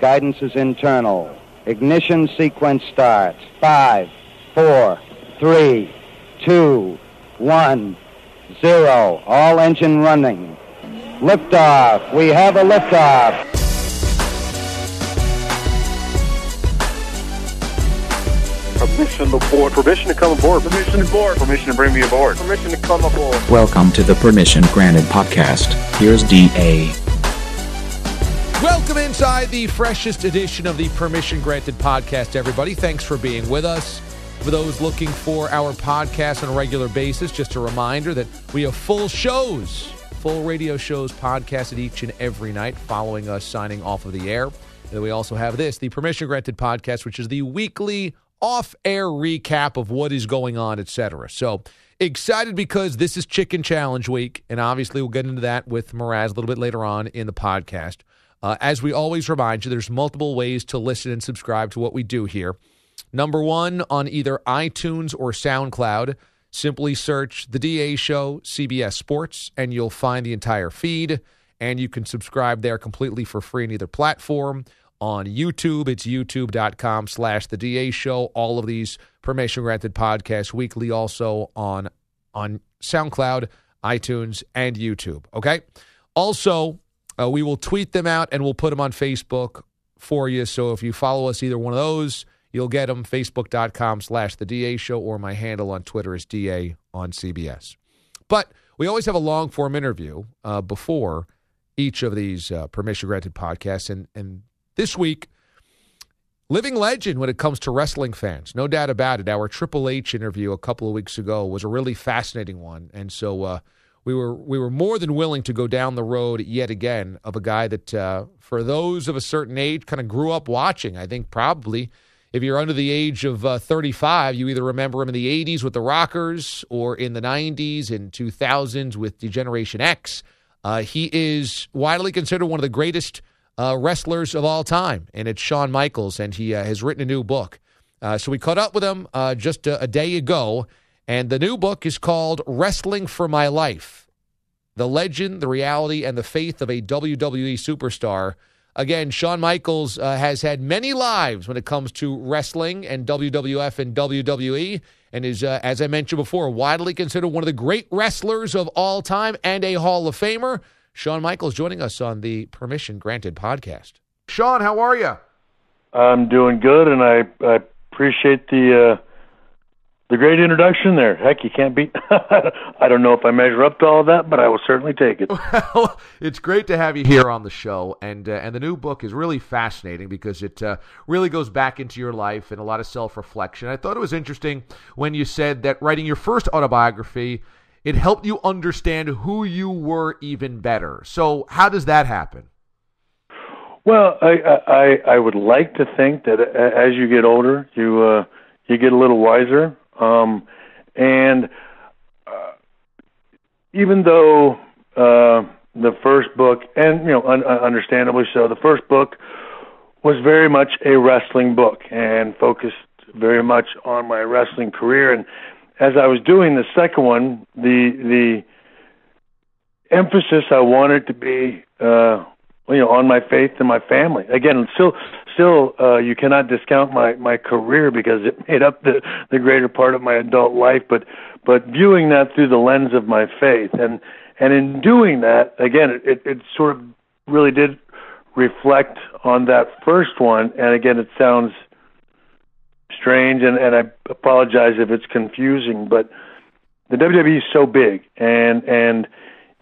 Guidance is internal. Ignition sequence starts. 5, 4, 3, 2, 1, 0. All engine running. Liftoff. We have a liftoff. Permission to board. Permission to come aboard. Permission to board. Permission to bring me aboard. Permission to come aboard. Welcome to the Permission Granted podcast. Here's D.A. Welcome inside the freshest edition of the Permission Granted podcast, everybody. Thanks for being with us. For those looking for our podcast on a regular basis, just a reminder that we have full shows, full radio shows podcasted each and every night following us signing off of the air. And then we also have this, the Permission Granted podcast, which is the weekly off-air recap of what is going on, etc. So excited because this is Chicken Challenge Week, and obviously we'll get into that with Mraz a little bit later on in the podcast. As we always remind you, there's multiple ways to listen and subscribe to what we do here. Number one, on either iTunes or SoundCloud, simply search The DA Show, CBS Sports, and you'll find the entire feed, and you can subscribe there completely for free on either platform. On YouTube, it's youtube.com/The DA Show. All of these Permission Granted podcasts weekly also on SoundCloud, iTunes, and YouTube, okay? Also, we will tweet them out, and we'll put them on Facebook for you. So if you follow us either one of those, you'll get them, facebook.com/The DA Show, or my handle on Twitter is DA on CBS. But we always have a long-form interview before each of these Permission Granted podcasts. And this week, living legend when it comes to wrestling fans, no doubt about it. Our Triple H interview a couple of weeks ago was a really fascinating one. And so we were more than willing to go down the road yet again of a guy that, for those of a certain age, kind of grew up watching. I think probably if you're under the age of 35, you either remember him in the 80s with the Rockers or in the 90s and 2000s with Degeneration X. He is widely considered one of the greatest wrestlers of all time, and it's Shawn Michaels, and he has written a new book. So we caught up with him just a day ago. And the new book is called Wrestling for My Life, The Legend, the Reality, and the Faith of a WWE Superstar. Again, Shawn Michaels has had many lives when it comes to wrestling and WWF and WWE, and is, as I mentioned before, widely considered one of the great wrestlers of all time and a Hall of Famer. Shawn Michaels joining us on the Permission Granted podcast. Shawn, how are you? I'm doing good, and I appreciate the great introduction there. Heck, you can't beat. I don't know if I measure up to all of that, but I will certainly take it. Well, it's great to have you here on the show, and the new book is really fascinating because it really goes back into your life and a lot of self-reflection. I thought it was interesting when you said that writing your first autobiography, it helped you understand who you were even better. So how does that happen? Well, I would like to think that as you get older, you get a little wiser. And even though the first book, and understandably so, the first book was very much a wrestling book and focused very much on my wrestling career. And as I was doing the second one, the emphasis I wanted to be on my faith and my family. Again, still, you cannot discount my career because it made up the greater part of my adult life. But viewing that through the lens of my faith, and in doing that, again, it sort of really did reflect on that first one. And again, it sounds strange, and I apologize if it's confusing, but the WWE is so big, and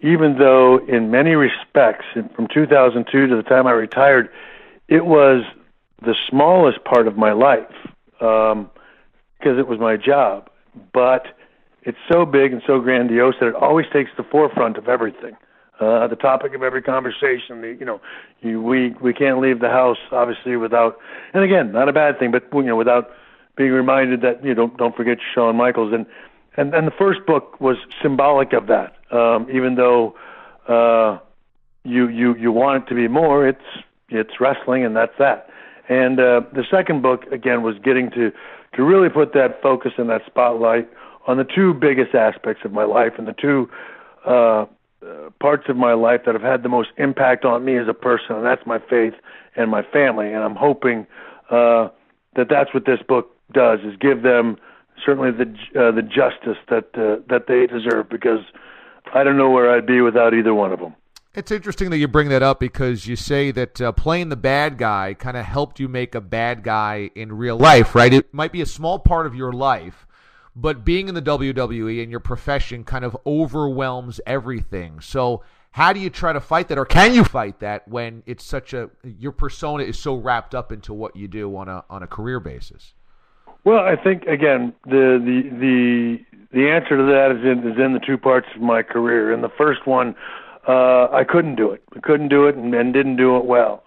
even though in many respects, from 2002 to the time I retired, it was the smallest part of my life because it was my job. But it's so big and so grandiose that it always takes the forefront of everything. The topic of every conversation, we can't leave the house, obviously, without, and again, not a bad thing, but without being reminded that don't forget Shawn Michaels. And the first book was symbolic of that. Even though you want it to be more, it's wrestling, and that's that. And the second book, again, was getting to really put that focus and that spotlight on the two biggest aspects of my life, and the two parts of my life that have had the most impact on me as a person, and that's my faith and my family. And I'm hoping that that's what this book does, is give them certainly the justice that they deserve, because I don't know where I'd be without either one of them. It's interesting that you bring that up, because you say that playing the bad guy kind of helped you make a bad guy in real life, right? It might be a small part of your life, but being in the WWE and your profession kind of overwhelms everything. So how do you try to fight that, or can you fight that when it's your persona is so wrapped up into what you do on a career basis? Well, I think, again, the answer to that is in the two parts of my career. In the first one, I couldn't do it. And didn't do it well.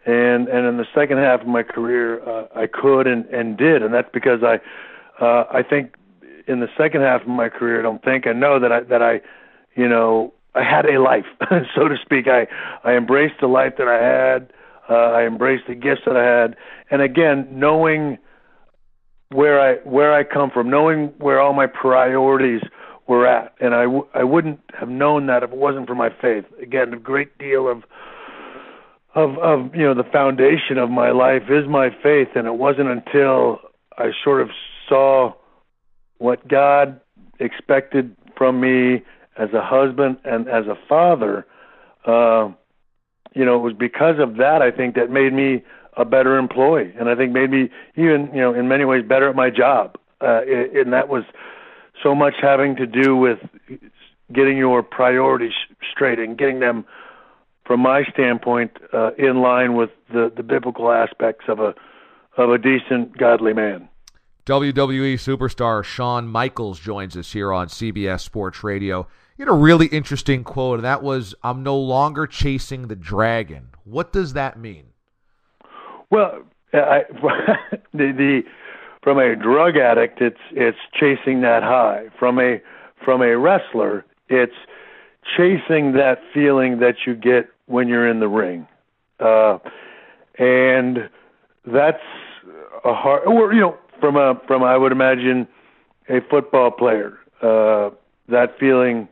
And in the second half of my career, I could and did, and that's because I think in the second half of my career, I know that I had a life, so to speak. I embraced the life that I had. I embraced the gifts that I had, and again, knowing where I come from, knowing where all my priorities were at, and I wouldn't have known that if it wasn't for my faith. Again, a great deal of the foundation of my life is my faith, and it wasn't until I sort of saw what God expected from me as a husband and as a father. It was because of that, I think, that made me a better employee, and I think made me even, in many ways better at my job. And that was so much having to do with getting your priorities straight and getting them, from my standpoint, in line with the biblical aspects of a decent, godly man. WWE superstar Shawn Michaels joins us here on CBS Sports Radio. You had a really interesting quote, and that was, "I'm no longer chasing the dragon." What does that mean? Well, from a drug addict, it's chasing that high. From a wrestler, it's chasing that feeling that you get when you're in the ring, and that's a hard. Or from I would imagine a football player, that feeling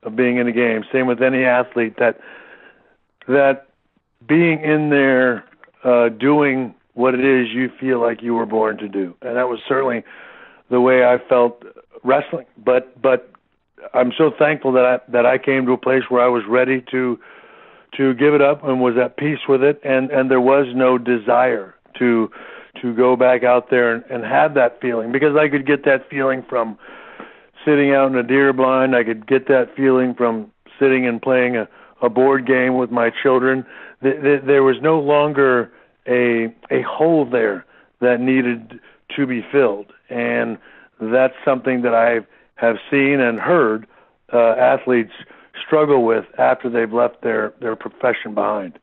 of being in a game. Same with any athlete, that being in there, doing what it is you feel like you were born to do. And that was certainly the way I felt wrestling. But I'm so thankful that I came to a place where I was ready to give it up and was at peace with it, and there was no desire to go back out there and have that feeling, because I could get that feeling from sitting out in a deer blind. I could get that feeling from sitting and playing a board game with my children. There was no longer a hole there that needed to be filled, and that's something that I have seen and heard athletes struggle with after they've left their profession behind.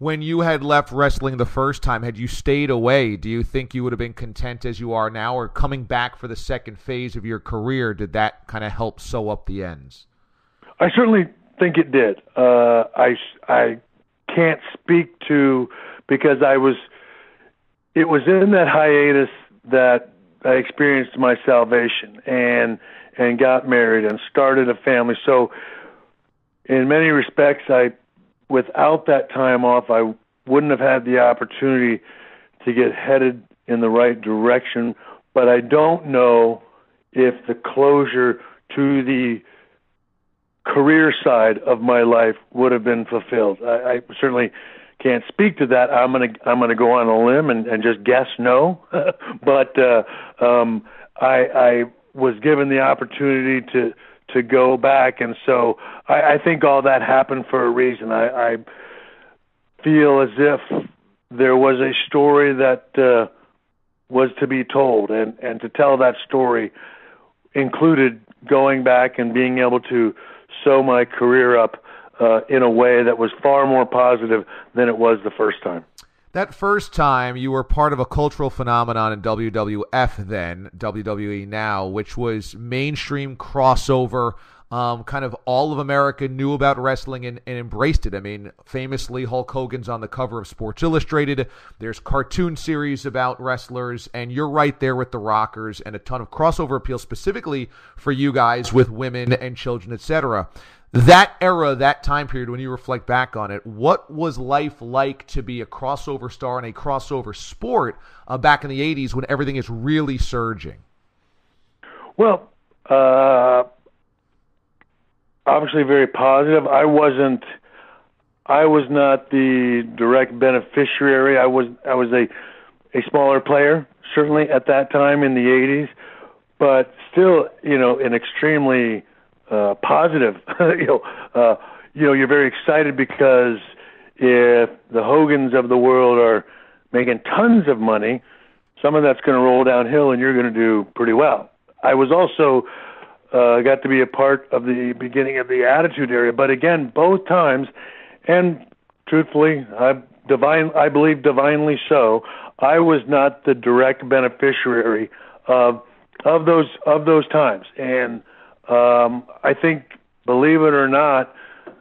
When you had left wrestling the first time, had you stayed away, do you think you would have been content as you are now, or coming back for the second phase of your career, did that kind of help sew up the ends? I certainly think it did. I can't speak to, because it was in that hiatus that I experienced my salvation and got married and started a family. So in many respects, without that time off, I wouldn't have had the opportunity to get headed in the right direction. But I don't know if the closure to the career side of my life would have been fulfilled. I certainly can't speak to that. I'm gonna go on a limb and just guess no. But I was given the opportunity to go back, and so I think all that happened for a reason. I feel as if there was a story that was to be told, and to tell that story included going back and being able to sew my career up in a way that was far more positive than it was the first time. That first time, you were part of a cultural phenomenon in WWF then, WWE now, which was mainstream crossover. Kind of all of America knew about wrestling and embraced it. I mean, famously, Hulk Hogan's on the cover of Sports Illustrated. There's cartoon series about wrestlers, and you're right there with the Rockers, and a ton of crossover appeal specifically for you guys with women and children, etc. That era, that time period, when you reflect back on it, what was life like to be a crossover star in a crossover sport back in the 80s when everything is really surging? Well, obviously very positive. I was not the direct beneficiary. I was a smaller player, certainly at that time in the 80s, but still, an extremely positive. You're very excited because if the Hogans of the world are making tons of money, some of that's going to roll downhill, and you're going to do pretty well. I was also got to be a part of the beginning of the Attitude Era, but again, both times, and truthfully, I believe divinely so, I was not the direct beneficiary of those times, and I think, believe it or not,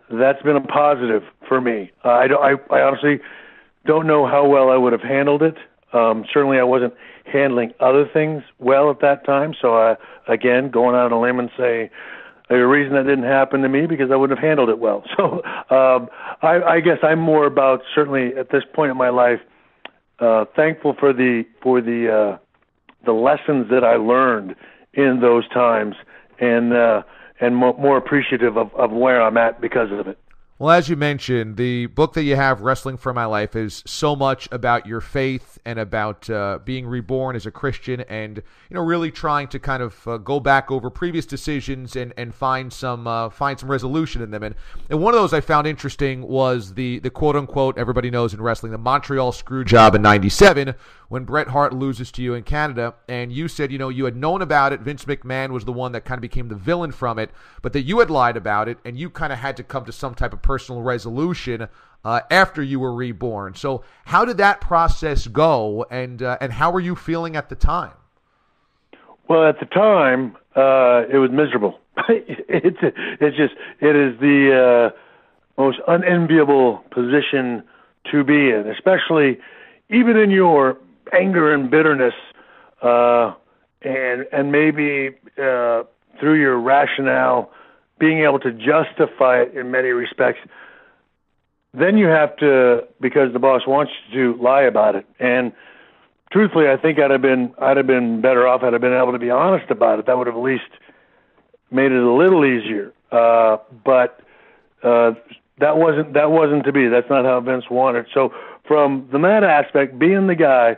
that's been a positive for me. I honestly don't know how well I would have handled it. Certainly, I wasn't handling other things well at that time. So, again, going out on a limb and say there's a reason that didn't happen to me because I wouldn't have handled it well. So, I guess I'm more about, certainly at this point in my life, thankful for the lessons that I learned in those times, and more appreciative of where I'm at because of it. Well, as you mentioned, the book that you have, Wrestling for My Life, is so much about your faith and about being reborn as a Christian, and really trying to kind of go back over previous decisions and find some resolution in them. And one of those I found interesting was the quote unquote, everybody knows in wrestling, the Montreal screw job in '97 when Bret Hart loses to you in Canada, and you said you had known about it. Vince McMahon was the one that kind of became the villain from it, but that you had lied about it, and you kind of had to come to some type of personal resolution after you were reborn. So how did that process go, and how were you feeling at the time? Well, at the time, it was miserable. It is the most unenviable position to be in, especially even in your anger and bitterness, and maybe through your rationale, being able to justify it in many respects. Then you have to, because the boss wants you to, lie about it. And truthfully, I think I'd have been better off had I been able to be honest about it. That would have at least made it a little easier. But that wasn't to be. That's not how Vince wanted. So from the mad aspect, being the guy,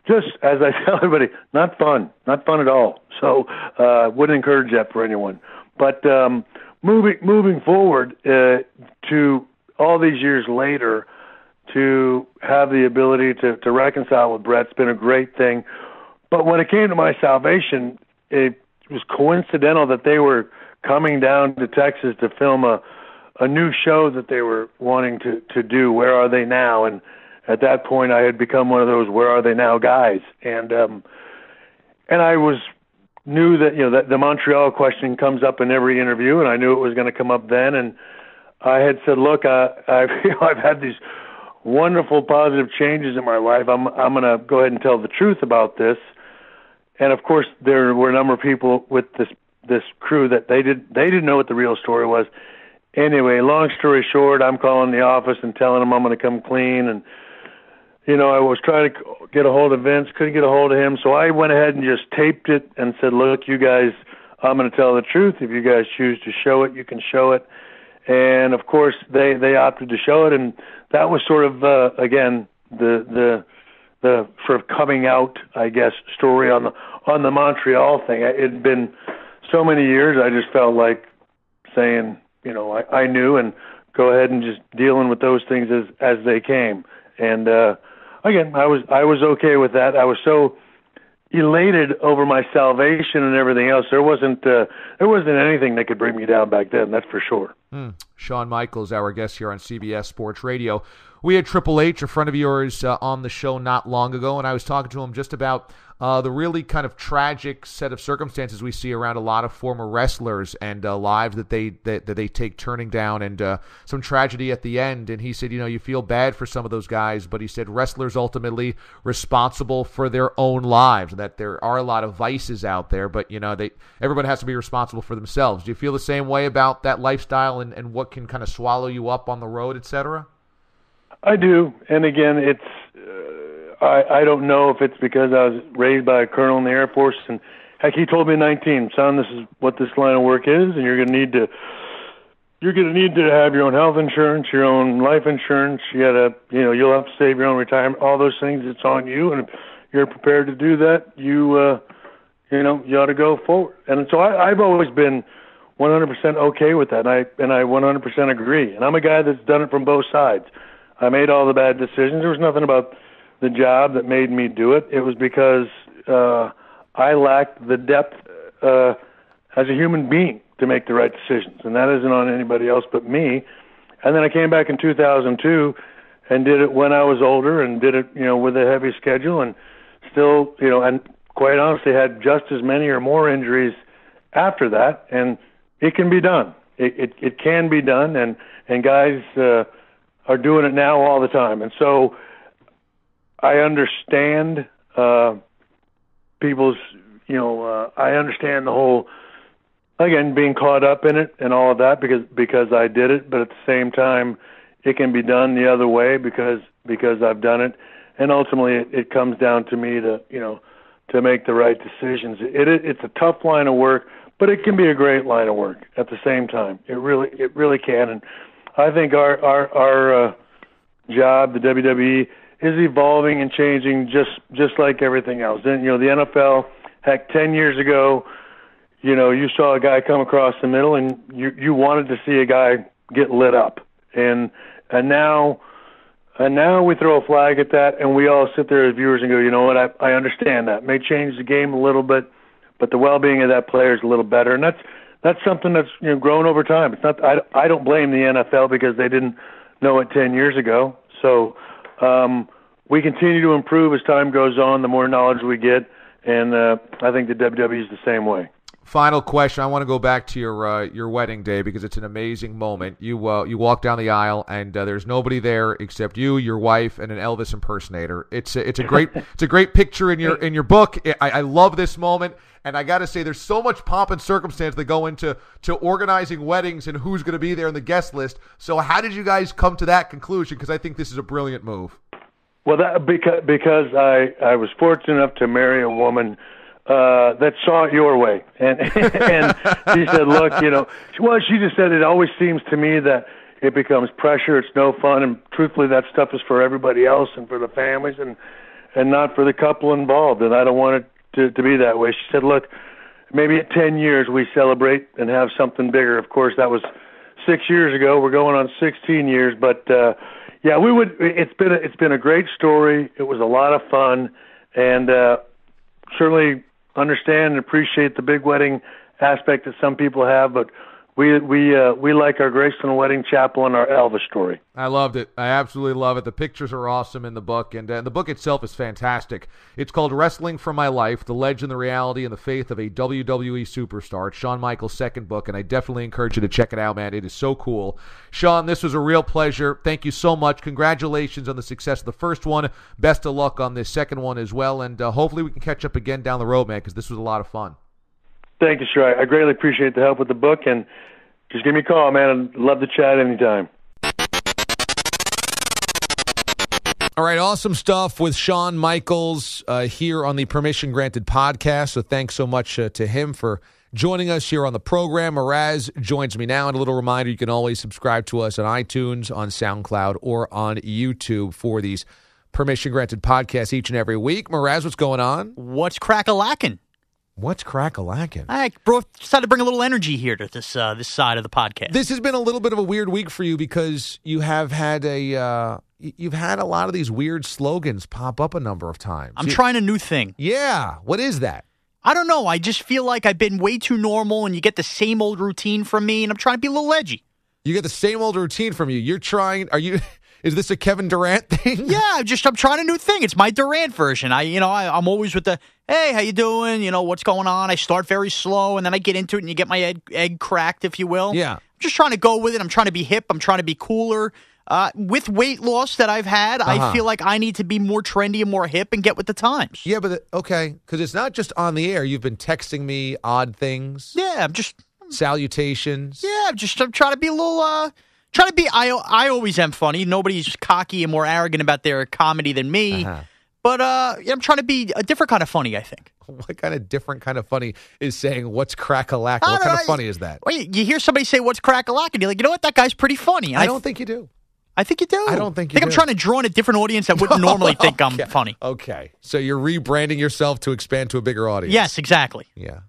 just as I tell everybody, not fun at all. So wouldn't encourage that for anyone. But moving forward to all these years later, to have the ability to reconcile with Bret's been a great thing. But when it came to my salvation, it was coincidental that they were coming down to Texas to film a new show that they were wanting to do, Where Are They Now? And at that point, I had become one of those Where Are They Now guys. And I knew that that the Montreal question comes up in every interview, and I knew it was going to come up then. And I had said, look, I've had these wonderful positive changes in my life. I'm going to go ahead and tell the truth about this. And of course, there were a number of people with this crew that they didn't know what the real story was. Anyway, long story short, I'm calling the office and telling them I'm going to come clean. And I was trying to get a hold of Vince, couldn't get a hold of him. So I went ahead and just taped it and said, look, you guys, I'm going to tell the truth. If you guys choose to show it, you can show it. And of course, they opted to show it, and that was sort of again the sort of coming out, I guess, story on the Montreal thing. It had been so many years, I just felt like saying, I knew, and go ahead and just dealing with those things as they came. And again, I was okay with that. I was so elated over my salvation and everything else. There wasn't anything that could bring me down back then. That's for sure. Shawn Michaels, our guest here on CBS Sports Radio. we had Triple H, a friend of yours, on the show not long ago, and I was talking to him just about the really kind of tragic set of circumstances we see around a lot of former wrestlers and lives that they take turning down, and some tragedy at the end. And he said, you feel bad for some of those guys, but he said wrestlers ultimately responsible for their own lives, and that there are a lot of vices out there, but everyone has to be responsible for themselves. Do you feel the same way about that lifestyle and what can kind of swallow you up on the road, etc.? I do, and again, it's I don't know if it's because I was raised by a colonel in the Air Force, and heck, he told me at 19, son, this is what this line of work is, and you're going to need to have your own health insurance, your own life insurance. You'll have to save your own retirement. All those things, it's on you, and if you're prepared to do that, you ought to go forward. And so I've always been 100% okay with that, and I 100% agree. And I'm a guy that's done it from both sides. I made all the bad decisions. There was nothing about the job that made me do it. It was because I lacked the depth as a human being to make the right decisions, and that isn't on anybody else but me. And then I came back in 2002 and did it when I was older, and did it with a heavy schedule, and still and quite honestly had just as many or more injuries after that. And it can be done. It can be done, and guys are doing it now all the time. And so I understand people's, I understand the whole, again, being caught up in it and all of that because I did it. But at the same time, it can be done the other way because I've done it. And ultimately, it comes down to me to make the right decisions. It's a tough line of work, but it can be a great line of work at the same time. It really can. And I think our job, the WWE, is evolving and changing just like everything else. And the NFL, heck, 10 years ago, you saw a guy come across the middle, and you wanted to see a guy get lit up. And now we throw a flag at that, and we all sit there as viewers and go, you know what? I understand that. It may change the game a little bit, but the well-being of that player is a little better, and that's something that's grown over time. It's not. I don't blame the NFL because they didn't know it 10 years ago. So we continue to improve as time goes on. The more knowledge we get, and I think the WWE is the same way. Final question. I want to go back to your wedding day because it's an amazing moment. You walk down the aisle and there's nobody there except you, your wife, and an Elvis impersonator. It's a great picture in your book. I love this moment, and I got to say, there's so much pomp and circumstance that go into organizing weddings and who's going to be there in the guest list. So how did you guys come to that conclusion? Because I think this is a brilliant move. Well, because I was fortunate enough to marry a woman that saw it your way, and she said, "Look, she just said it always seems to me that it becomes pressure. It's no fun, and truthfully, that stuff is for everybody else and for the families, and not for the couple involved. And I don't want it to be that way." She said, "Look, maybe at 10 years we celebrate and have something bigger." Of course, that was 6 years ago. We're going on 16 years, but yeah, we would. It's been a great story. It was a lot of fun, and certainly understand and appreciate the big wedding aspect that some people have, but we like our Graceland Wedding Chapel and our Elvis story. I loved it. I absolutely love it. The pictures are awesome in the book, and the book itself is fantastic. It's called Wrestling from My Life, The Legend, the Reality, and the Faith of a WWE Superstar. It's Shawn Michaels' second book, and I definitely encourage you to check it out, man. It is so cool. Shawn, this was a real pleasure. Thank you so much. Congratulations on the success of the first one. Best of luck on this second one as well, and hopefully we can catch up again down the road, man, because this was a lot of fun. Thank you, sir. I greatly appreciate the help with the book, and just give me a call, man. I'd love to chat anytime. All right, awesome stuff with Shawn Michaels here on the Permission Granted podcast. So thanks so much to him for joining us here on the program. Mraz joins me now. And a little reminder, you can always subscribe to us on iTunes, on SoundCloud, or on YouTube for these Permission Granted podcasts each and every week. Mraz, what's going on? What's crack-a-lackin'? What's crack-a-lackin'? I decided to bring a little energy here to this side of the podcast. This has been a little bit of a weird week for you because you have had you've had a lot of these weird slogans pop up a number of times. I'm trying a new thing. Yeah. What is that? I don't know. I just feel like I've been way too normal, and you get the same old routine from me, and I'm trying to be a little edgy. You get the same old routine from you. You're trying. Are you Is this a Kevin Durant thing? Yeah, I'm trying a new thing. It's my Durant version. I'm always with the, hey, how you doing? What's going on? I start very slow, and then I get into it, and you get my egg cracked, if you will. Yeah. I'm just trying to go with it. I'm trying to be hip. I'm trying to be cooler. With weight loss that I've had, I feel like I need to be more trendy and more hip and get with the times. Yeah, but okay, because it's not just on the air. You've been texting me odd things. Yeah, salutations. Yeah, I'm trying to be a little. I always am funny. Nobody's cocky and more arrogant about their comedy than me. But I'm trying to be a different kind of funny, I think. What kind of different kind of funny is saying, what's crack-a-lack? What kind of funny is that? Well, you hear somebody say, what's crack-a-lack? And you're like, you know what? That guy's pretty funny. I don't think you do. I think you do. I don't think you do. I'm trying to draw in a different audience that wouldn't normally think I'm funny. Okay. So you're rebranding yourself to expand to a bigger audience. Yes, exactly. Yeah.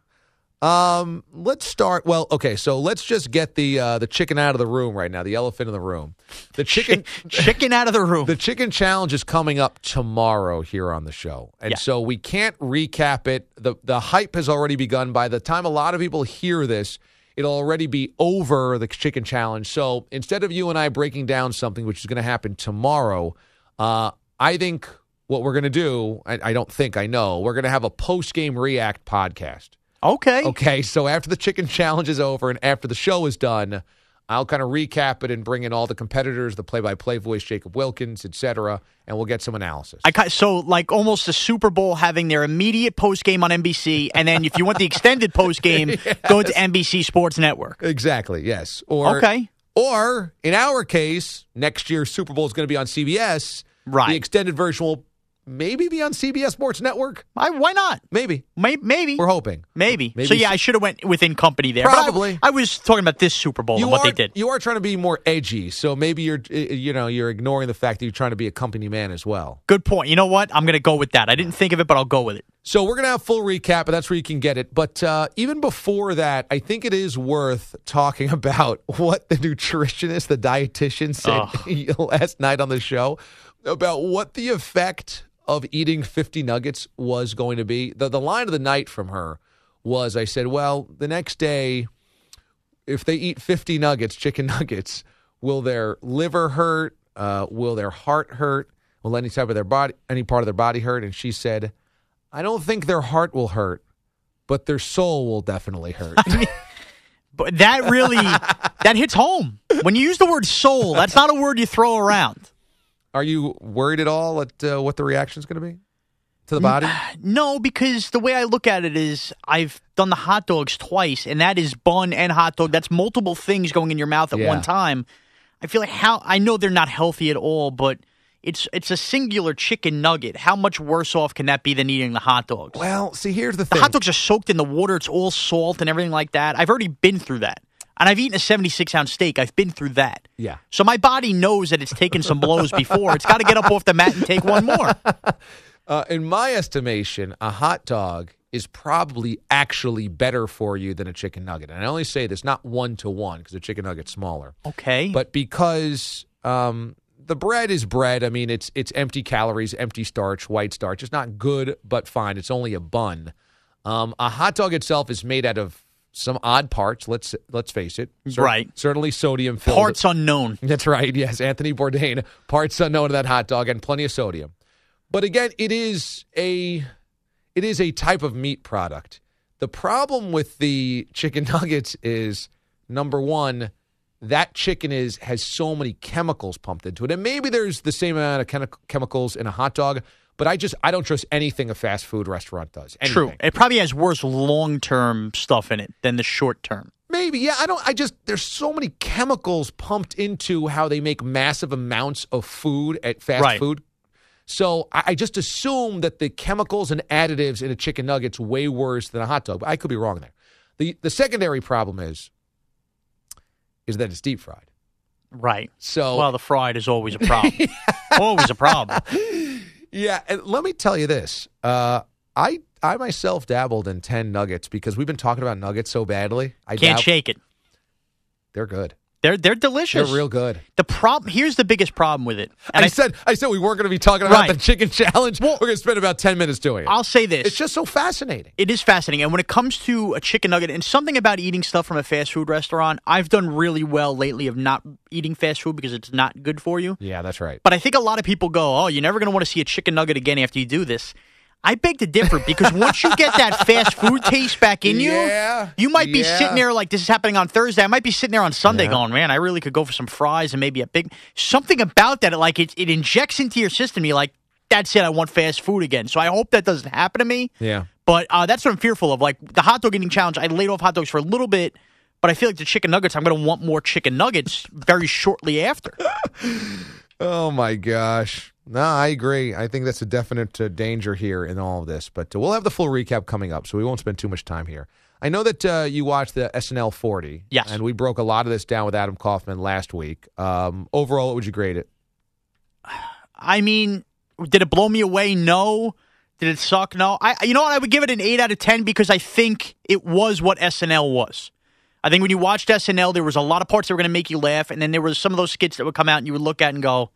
Let's start. Well, okay. So let's just get the chicken out of the room right now. The elephant in the room. The chicken out of the room. The chicken challenge is coming up tomorrow here on the show, and so we can't recap it. The hype has already begun. By the time a lot of people hear this, it'll already be over, the chicken challenge. So instead of you and I breaking down something which is going to happen tomorrow, I think what we're going to do. I don't think I know. We're going to have a post-game react podcast. Okay, so after the chicken challenge is over and after the show is done, I'll kind of recap it and bring in all the competitors, the play-by-play voice, Jacob Wilkins, etc., and we'll get some analysis. So like almost the Super Bowl having their immediate post-game on NBC, and then if you want the extended post-game, go to NBC Sports Network. Exactly, yes. Or in our case, next year's Super Bowl is going to be on CBS. Right. The extended version will maybe be on CBS Sports Network. Why not? Maybe. We're hoping. Maybe. So, yeah, I should have went within company there. Probably. But I was talking about this Super Bowl and what they did. You are trying to be more edgy, so maybe you're ignoring the fact that you're trying to be a company man as well. Good point. You know what? I'm going to go with that. I didn't think of it, but I'll go with it. So we're going to have full recap, and that's where you can get it. But even before that, I think it is worth talking about what the nutritionist, the dietitian said last night on the show about what the effect of eating 50 nuggets was going to be. The line of the night from her was, I said, well, the next day, if they eat 50 nuggets, chicken nuggets, will their liver hurt? Will their heart hurt? Will any part of their body hurt? And she said, I don't think their heart will hurt, but their soul will definitely hurt. But that really, that hits home. When you use the word soul, that's not a word you throw around. Are you worried at all at what the reaction is going to be to the body? No, because the way I look at it is I've done the hot dogs twice, and that is bun and hot dog. That's multiple things going in your mouth at one time. I feel like I know they're not healthy at all, but it's a singular chicken nugget. How much worse off can that be than eating the hot dogs? Well, see, here's the thing. The hot dogs are soaked in the water. It's all salt and everything like that. I've already been through that. And I've eaten a 76-ounce steak. I've been through that. Yeah. So my body knows that it's taken some blows before. It's got to get up off the mat and take one more. In my estimation, a hot dog is probably actually better for you than a chicken nugget. And I only say this not 1-to-1 because a chicken nugget's smaller. Okay. But because the bread is bread. I mean, it's empty calories, empty starch, white starch. It's not good, but fine. It's only a bun. A hot dog itself is made out of some odd parts, let's face it. Right. Certainly sodium filled. Parts unknown. That's right, yes. Anthony Bourdain, parts unknown to that hot dog, and plenty of sodium. But again, it is a type of meat product. The problem with the chicken nuggets is, number one, that chicken has so many chemicals pumped into it. And maybe there's the same amount of chemicals in a hot dog, but I don't trust anything a fast food restaurant does. Anything. True. It probably has worse long-term stuff in it than the short-term. Maybe, yeah. There's so many chemicals pumped into how they make massive amounts of food at fast food. So I just assume that the chemicals and additives in a chicken nugget's way worse than a hot dog. But I could be wrong there. The secondary problem is that it's deep fried. Right. So, well, the fried is always a problem. Always a problem. Yeah, and let me tell you this. I myself dabbled in 10 nuggets because we've been talking about nuggets so badly. Can't shake it. They're good. They're delicious. They're real good. Here's the biggest problem with it. And I said we weren't going to be talking about the chicken challenge. Well, we're going to spend about 10 minutes doing it. I'll say this. It's just so fascinating. It is fascinating. And when it comes to a chicken nugget and something about eating stuff from a fast food restaurant, I've done really well lately of not eating fast food because it's not good for you. Yeah, that's right. But I think a lot of people go, oh, you're never going to want to see a chicken nugget again after you do this. I beg to differ because once you get that fast food taste back in you, you might be sitting there like this is happening on Thursday. I might be sitting there on Sunday going, man, I really could go for some fries and maybe something about that. Like it injects into your system. You're like, that's it. I want fast food again. So I hope that doesn't happen to me. Yeah. But that's what I'm fearful of. Like the hot dog eating challenge, I laid off hot dogs for a little bit, but I feel like the chicken nuggets, I'm going to want more chicken nuggets very shortly after. Oh, my gosh. No, I agree. I think that's a definite danger here in all of this. But we'll have the full recap coming up, so we won't spend too much time here. I know that you watched the SNL 40. Yes. And we broke a lot of this down with Adam Kaufman last week. Overall, what would you grade it? I mean, did it blow me away? No. Did it suck? No. You know what? I would give it an 8 out of 10 because I think it was what SNL was. I think when you watched SNL, there was a lot of parts that were going to make you laugh, and then there was some of those skits that would come out and you would look at and go,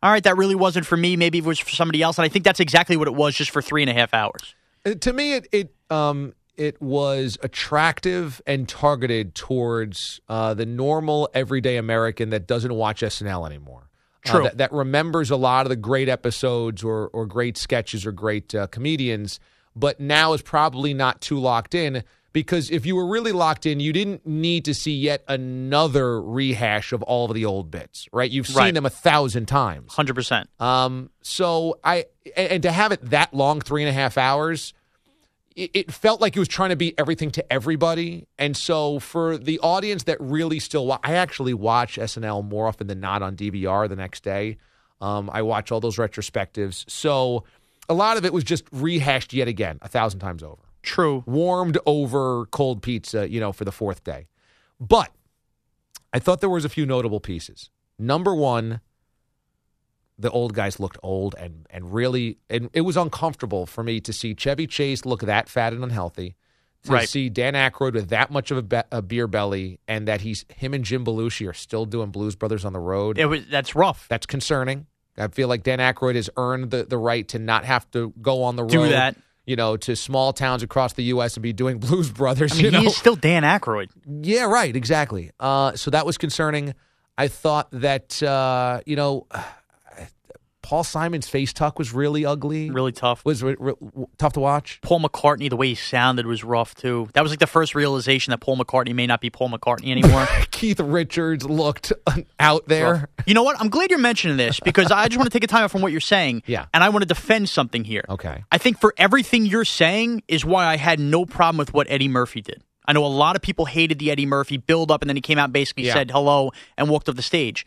all right, that really wasn't for me. Maybe it was for somebody else. And I think that's exactly what it was, just for 3.5 hours. To me, it was attractive and targeted towards the normal, everyday American that doesn't watch SNL anymore. True. That remembers a lot of the great episodes or great sketches or great comedians, but now is probably not too locked in. Because if you were really locked in, you didn't need to see yet another rehash of all of the old bits, right? You've seen them 1,000 times. 100%. So and to have it that long, 3.5 hours, it felt like it was trying to be everything to everybody. And so for the audience that really still I actually watch SNL more often than not on DVR the next day. I watch all those retrospectives. So a lot of it was just rehashed yet again, 1,000 times over. True. Warmed over cold pizza, for the fourth day. But I thought there was a few notable pieces. Number one, the old guys looked old and really, and it was uncomfortable for me to see Chevy Chase look that fat and unhealthy, to see Dan Aykroyd with that much of a beer belly, and that him and Jim Belushi are still doing Blues Brothers on the road. That's rough. That's concerning. I feel like Dan Aykroyd has earned the right to not have to go on the road. Do that. To small towns across the U.S. and be doing Blues Brothers. I mean, he is still Dan Aykroyd. Yeah, right, exactly. So that was concerning. I thought that, Paul Simon's face tuck was really ugly. Really tough. Was tough to watch. Paul McCartney, the way he sounded was rough, too. That was like the first realization that Paul McCartney may not be Paul McCartney anymore. Keith Richards looked out there. You know what? I'm glad you're mentioning this because I just want to take a time out from what you're saying. Yeah. And I want to defend something here. Okay. I think for everything you're saying is why I had no problem with what Eddie Murphy did. I know a lot of people hated the Eddie Murphy build-up, and then he came out and basically said hello and walked off the stage.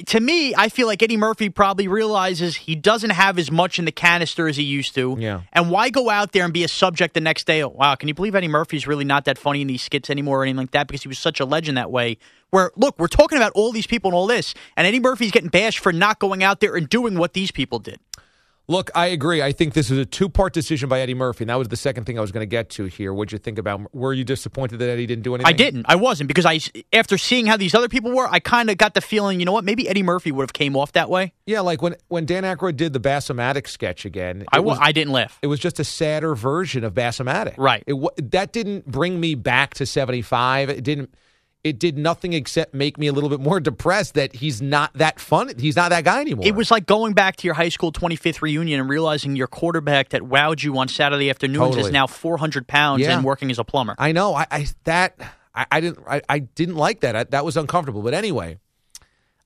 To me, I feel like Eddie Murphy probably realizes he doesn't have as much in the canister as he used to. Yeah. And why go out there and be a subject the next day? Oh, wow, can you believe Eddie Murphy's really not that funny in these skits anymore or anything like that? Because he was such a legend that way. Where, look, we're talking about all these people and all this, and Eddie Murphy's getting bashed for not going out there and doing what these people did. Look, I agree. I think this is a two-part decision by Eddie Murphy, and that was the second thing I was going to get to here. What'd you think about? Were you disappointed that Eddie didn't do anything? I didn't. I wasn't, because after seeing how these other people were, I kind of got the feeling, you know what, maybe Eddie Murphy would have came off that way. Yeah, like when Dan Aykroyd did the Bass-O-Matic sketch again. I didn't laugh. It was just a sadder version of Bass-O-Matic. Right. That didn't bring me back to 75. It did nothing except make me a little bit more depressed that he's not that fun. He's not that guy anymore. It was like going back to your high school 25th reunion and realizing your quarterback that wowed you on Saturday afternoons is now 400 pounds and working as a plumber. I know. I didn't like that. That was uncomfortable. But anyway,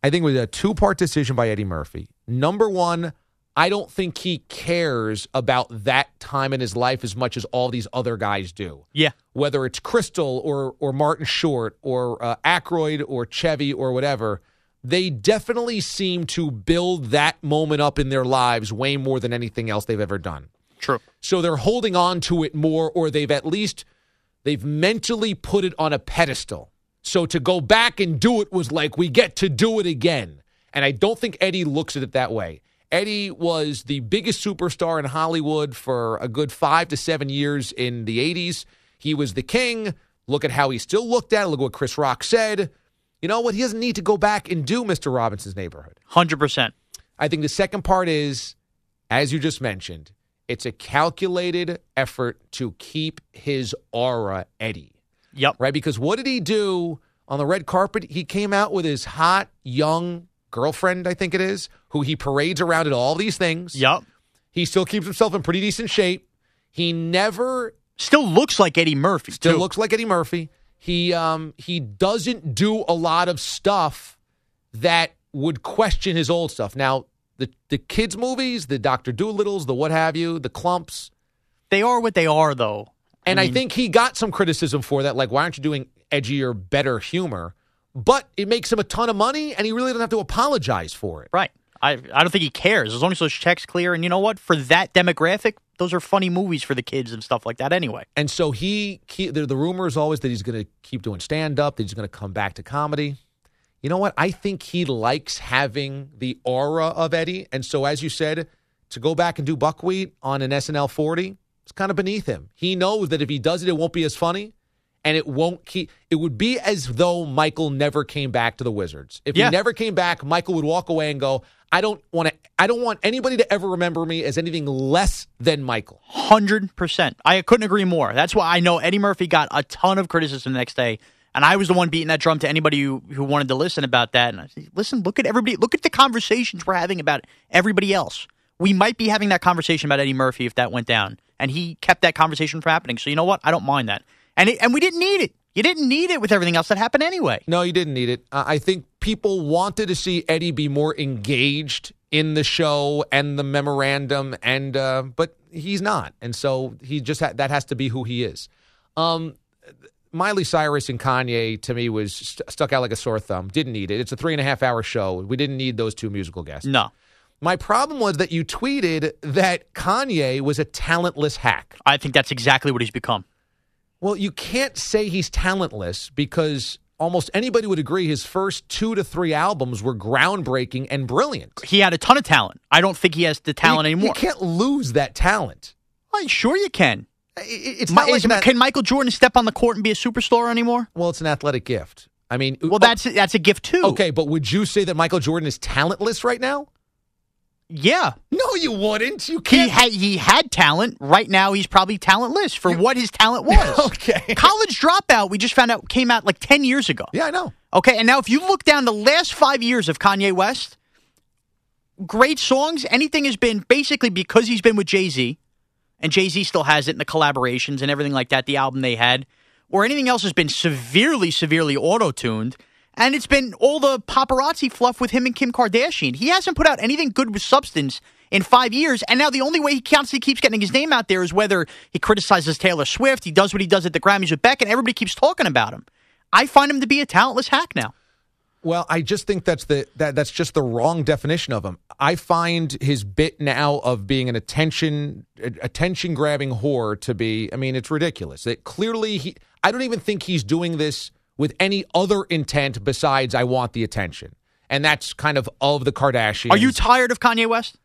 I think it was a two-part decision by Eddie Murphy. Number one, I don't think he cares about that time in his life as much as all these other guys do. Yeah. Whether it's Crystal or Martin Short or Aykroyd or Chevy or whatever, they definitely seem to build that moment up in their lives way more than anything else they've ever done. True. So they're holding on to it more, or they've mentally put it on a pedestal. So to go back and do it was like, we get to do it again. And I don't think Eddie looks at it that way. Eddie was the biggest superstar in Hollywood for a good 5 to 7 years in the 80s. He was the king. Look at how he still looked at it. Look at what Chris Rock said. you know what? He doesn't need to go back and do Mr. Robinson's Neighborhood. 100%. I think the second part is, as you just mentioned, it's a calculated effort to keep his aura Eddie. Yep. Right? Because what did he do on the red carpet? He came out with his hot, young girlfriend, I think it is, who he parades around at all these things. Yep. He still keeps himself in pretty decent shape. He never... Still looks like Eddie Murphy, Still looks like Eddie Murphy. He doesn't do a lot of stuff that would question his old stuff. Now, the kids' movies, the Dr. Doolittles, the what have you, the Clumps. They are what they are, though. And I think he got some criticism for that, like, why aren't you doing edgier, better humor? But it makes him a ton of money, and he really doesn't have to apologize for it. Right. I don't think he cares, as long as those checks clear. And you know what? For that demographic, those are funny movies for the kids and stuff like that anyway. And so the rumor is always that he's going to keep doing stand-up, that he's going to come back to comedy. You know what? I think he likes having the aura of Eddie. And so, as you said, to go back and do Buckwheat on an SNL 40, it's kind of beneath him. He knows that if he does it, it won't be as funny. And it would be as though Michael never came back to the Wizards. If he never came back, Michael would walk away and go, I don't want anybody to ever remember me as anything less than Michael. 100%. I couldn't agree more. That's why I know Eddie Murphy got a ton of criticism the next day. And I was the one beating that drum to anybody who wanted to listen about that. And I said, listen, look at everybody. Look at the conversations we're having about everybody else. We might be having that conversation about Eddie Murphy if that went down. And he kept that conversation from happening. So you know what? I don't mind that. And we didn't need it. You didn't need it with everything else that happened anyway. No, you didn't need it. I think people wanted to see Eddie be more engaged in the show and the memorandum, but he's not. And so he just that has to be who he is. Miley Cyrus and Kanye, to me, was stuck out like a sore thumb. Didn't need it. It's a 3.5-hour show. We didn't need those two musical guests. No. My problem was that you tweeted that Kanye was a talentless hack. I think that's exactly what he's become. Well, you can't say he's talentless because almost anybody would agree his first 2 to 3 albums were groundbreaking and brilliant. He had a ton of talent. I don't think he has the talent anymore. You can't lose that talent. Well, sure you can. It's not like that. Can Michael Jordan step on the court and be a superstar anymore? Well, it's an athletic gift. I mean, well, that's a gift too. Okay, but would you say that Michael Jordan is talentless right now? Yeah. No, you wouldn't. You can't. He had talent. Right now, he's probably talentless for what his talent was. Okay. College Dropout, we just found out, came out like 10 years ago. Yeah, I know. Okay, and now if you look down the last 5 years of Kanye West, great songs, anything has been basically because he's been with Jay-Z, and Jay-Z still has it in the collaborations and everything like that, the album they had, or anything else has been severely, severely auto-tuned. And it's been all the paparazzi fluff with him and Kim Kardashian. He hasn't put out anything good with substance in 5 years. And now the only way he constantly keeps getting his name out there is whether he criticizes Taylor Swift, he does what he does at the Grammys with Beck, and everybody keeps talking about him. I find him to be a talentless hack now. Well, I just think that's just the wrong definition of him. I find his bit now of being an attention-grabbing whore to be, I mean, it's ridiculous. That clearly, I don't even think he's doing this with any other intent besides I want the attention. And that's kind of the Kardashians. Are you tired of Kanye West?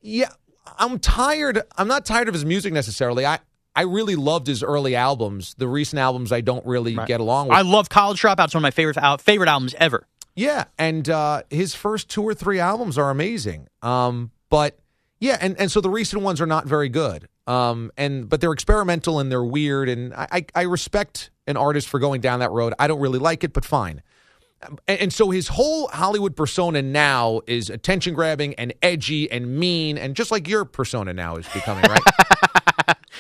Yeah, I'm tired. I'm not tired of his music necessarily. I really loved his early albums. The recent albums I don't really get along with. I love College Dropout. It's one of my favorite albums ever. Yeah, and his first 2 or 3 albums are amazing. But yeah, and so the recent ones are not very good. But they're experimental and they're weird, and I respect an artist for going down that road. I don't really like it, but fine. And so his whole Hollywood persona now is attention grabbing and edgy and mean, and just like your persona now is becoming, right?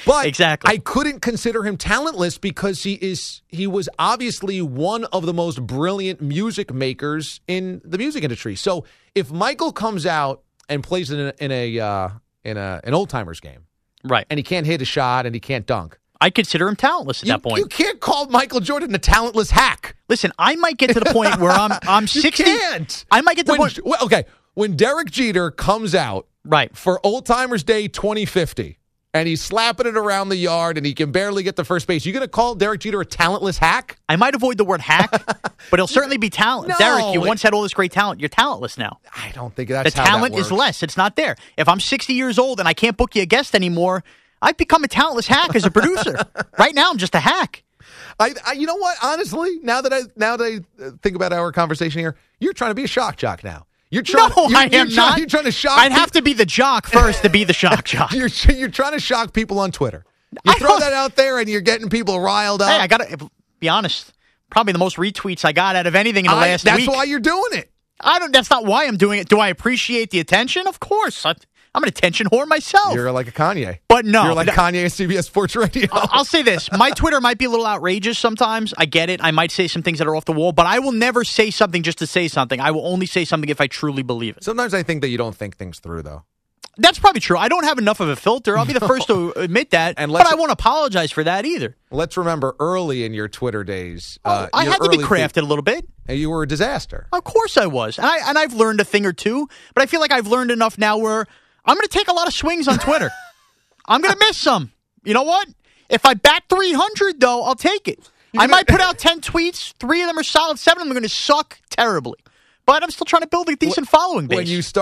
But exactly. I couldn't consider him talentless because he was obviously one of the most brilliant music makers in the music industry. So if Michael comes out and plays in an old timers game, right, and he can't hit a shot and he can't dunk, I consider him talentless at that point. You can't call Michael Jordan a talentless hack. Listen, I might get to the point where I'm 60. You can't. I might get to the point. Well, okay, when Derek Jeter comes out for Old Timers Day 2050, and he's slapping it around the yard, and he can barely get to first base, you going to call Derek Jeter a talentless hack? I might avoid the word hack, but he'll certainly be talentless. No, Derek, you once had all this great talent. You're talentless now. I don't think that's the talent is less. It's not there. If I'm 60 years old and I can't book you a guest anymore, I've become a talentless hack as a producer. Right now, I'm just a hack. You know what? Honestly, now that I think about our conversation here, you're trying to be a shock jock now. You're trying. No, I am not. You're trying to shock. I'd have to be the jock first to be the shock jock. You're trying to shock people on Twitter. You throw that out there, and you're getting people riled up. Hey, I gotta be honest. Probably the most retweets I got out of anything in the last week. That's why you're doing it. That's not why I'm doing it. Do I appreciate the attention? Of course. I'm an attention whore myself. You're like a Kanye. But no. You're like Kanye at CBS Sports Radio. I'll say this. My Twitter might be a little outrageous sometimes. I get it. I might say some things that are off the wall, but I will never say something just to say something. I will only say something if I truly believe it. Sometimes I think that you don't think things through, though. That's probably true. I don't have enough of a filter. I'll be the first to admit that, but I won't apologize for that either. Let's remember early in your Twitter days. I had to be crafted a little bit. You were a disaster. Of course I was. And I've learned a thing or two, but I feel like I've learned enough now where I'm going to take a lot of swings on Twitter. I'm going to miss some. You know what? If I bat 300, though, I'll take it. I might put out 10 tweets. 3 of them are solid. 7 of them are going to suck terribly. But I'm still trying to build a decent following base.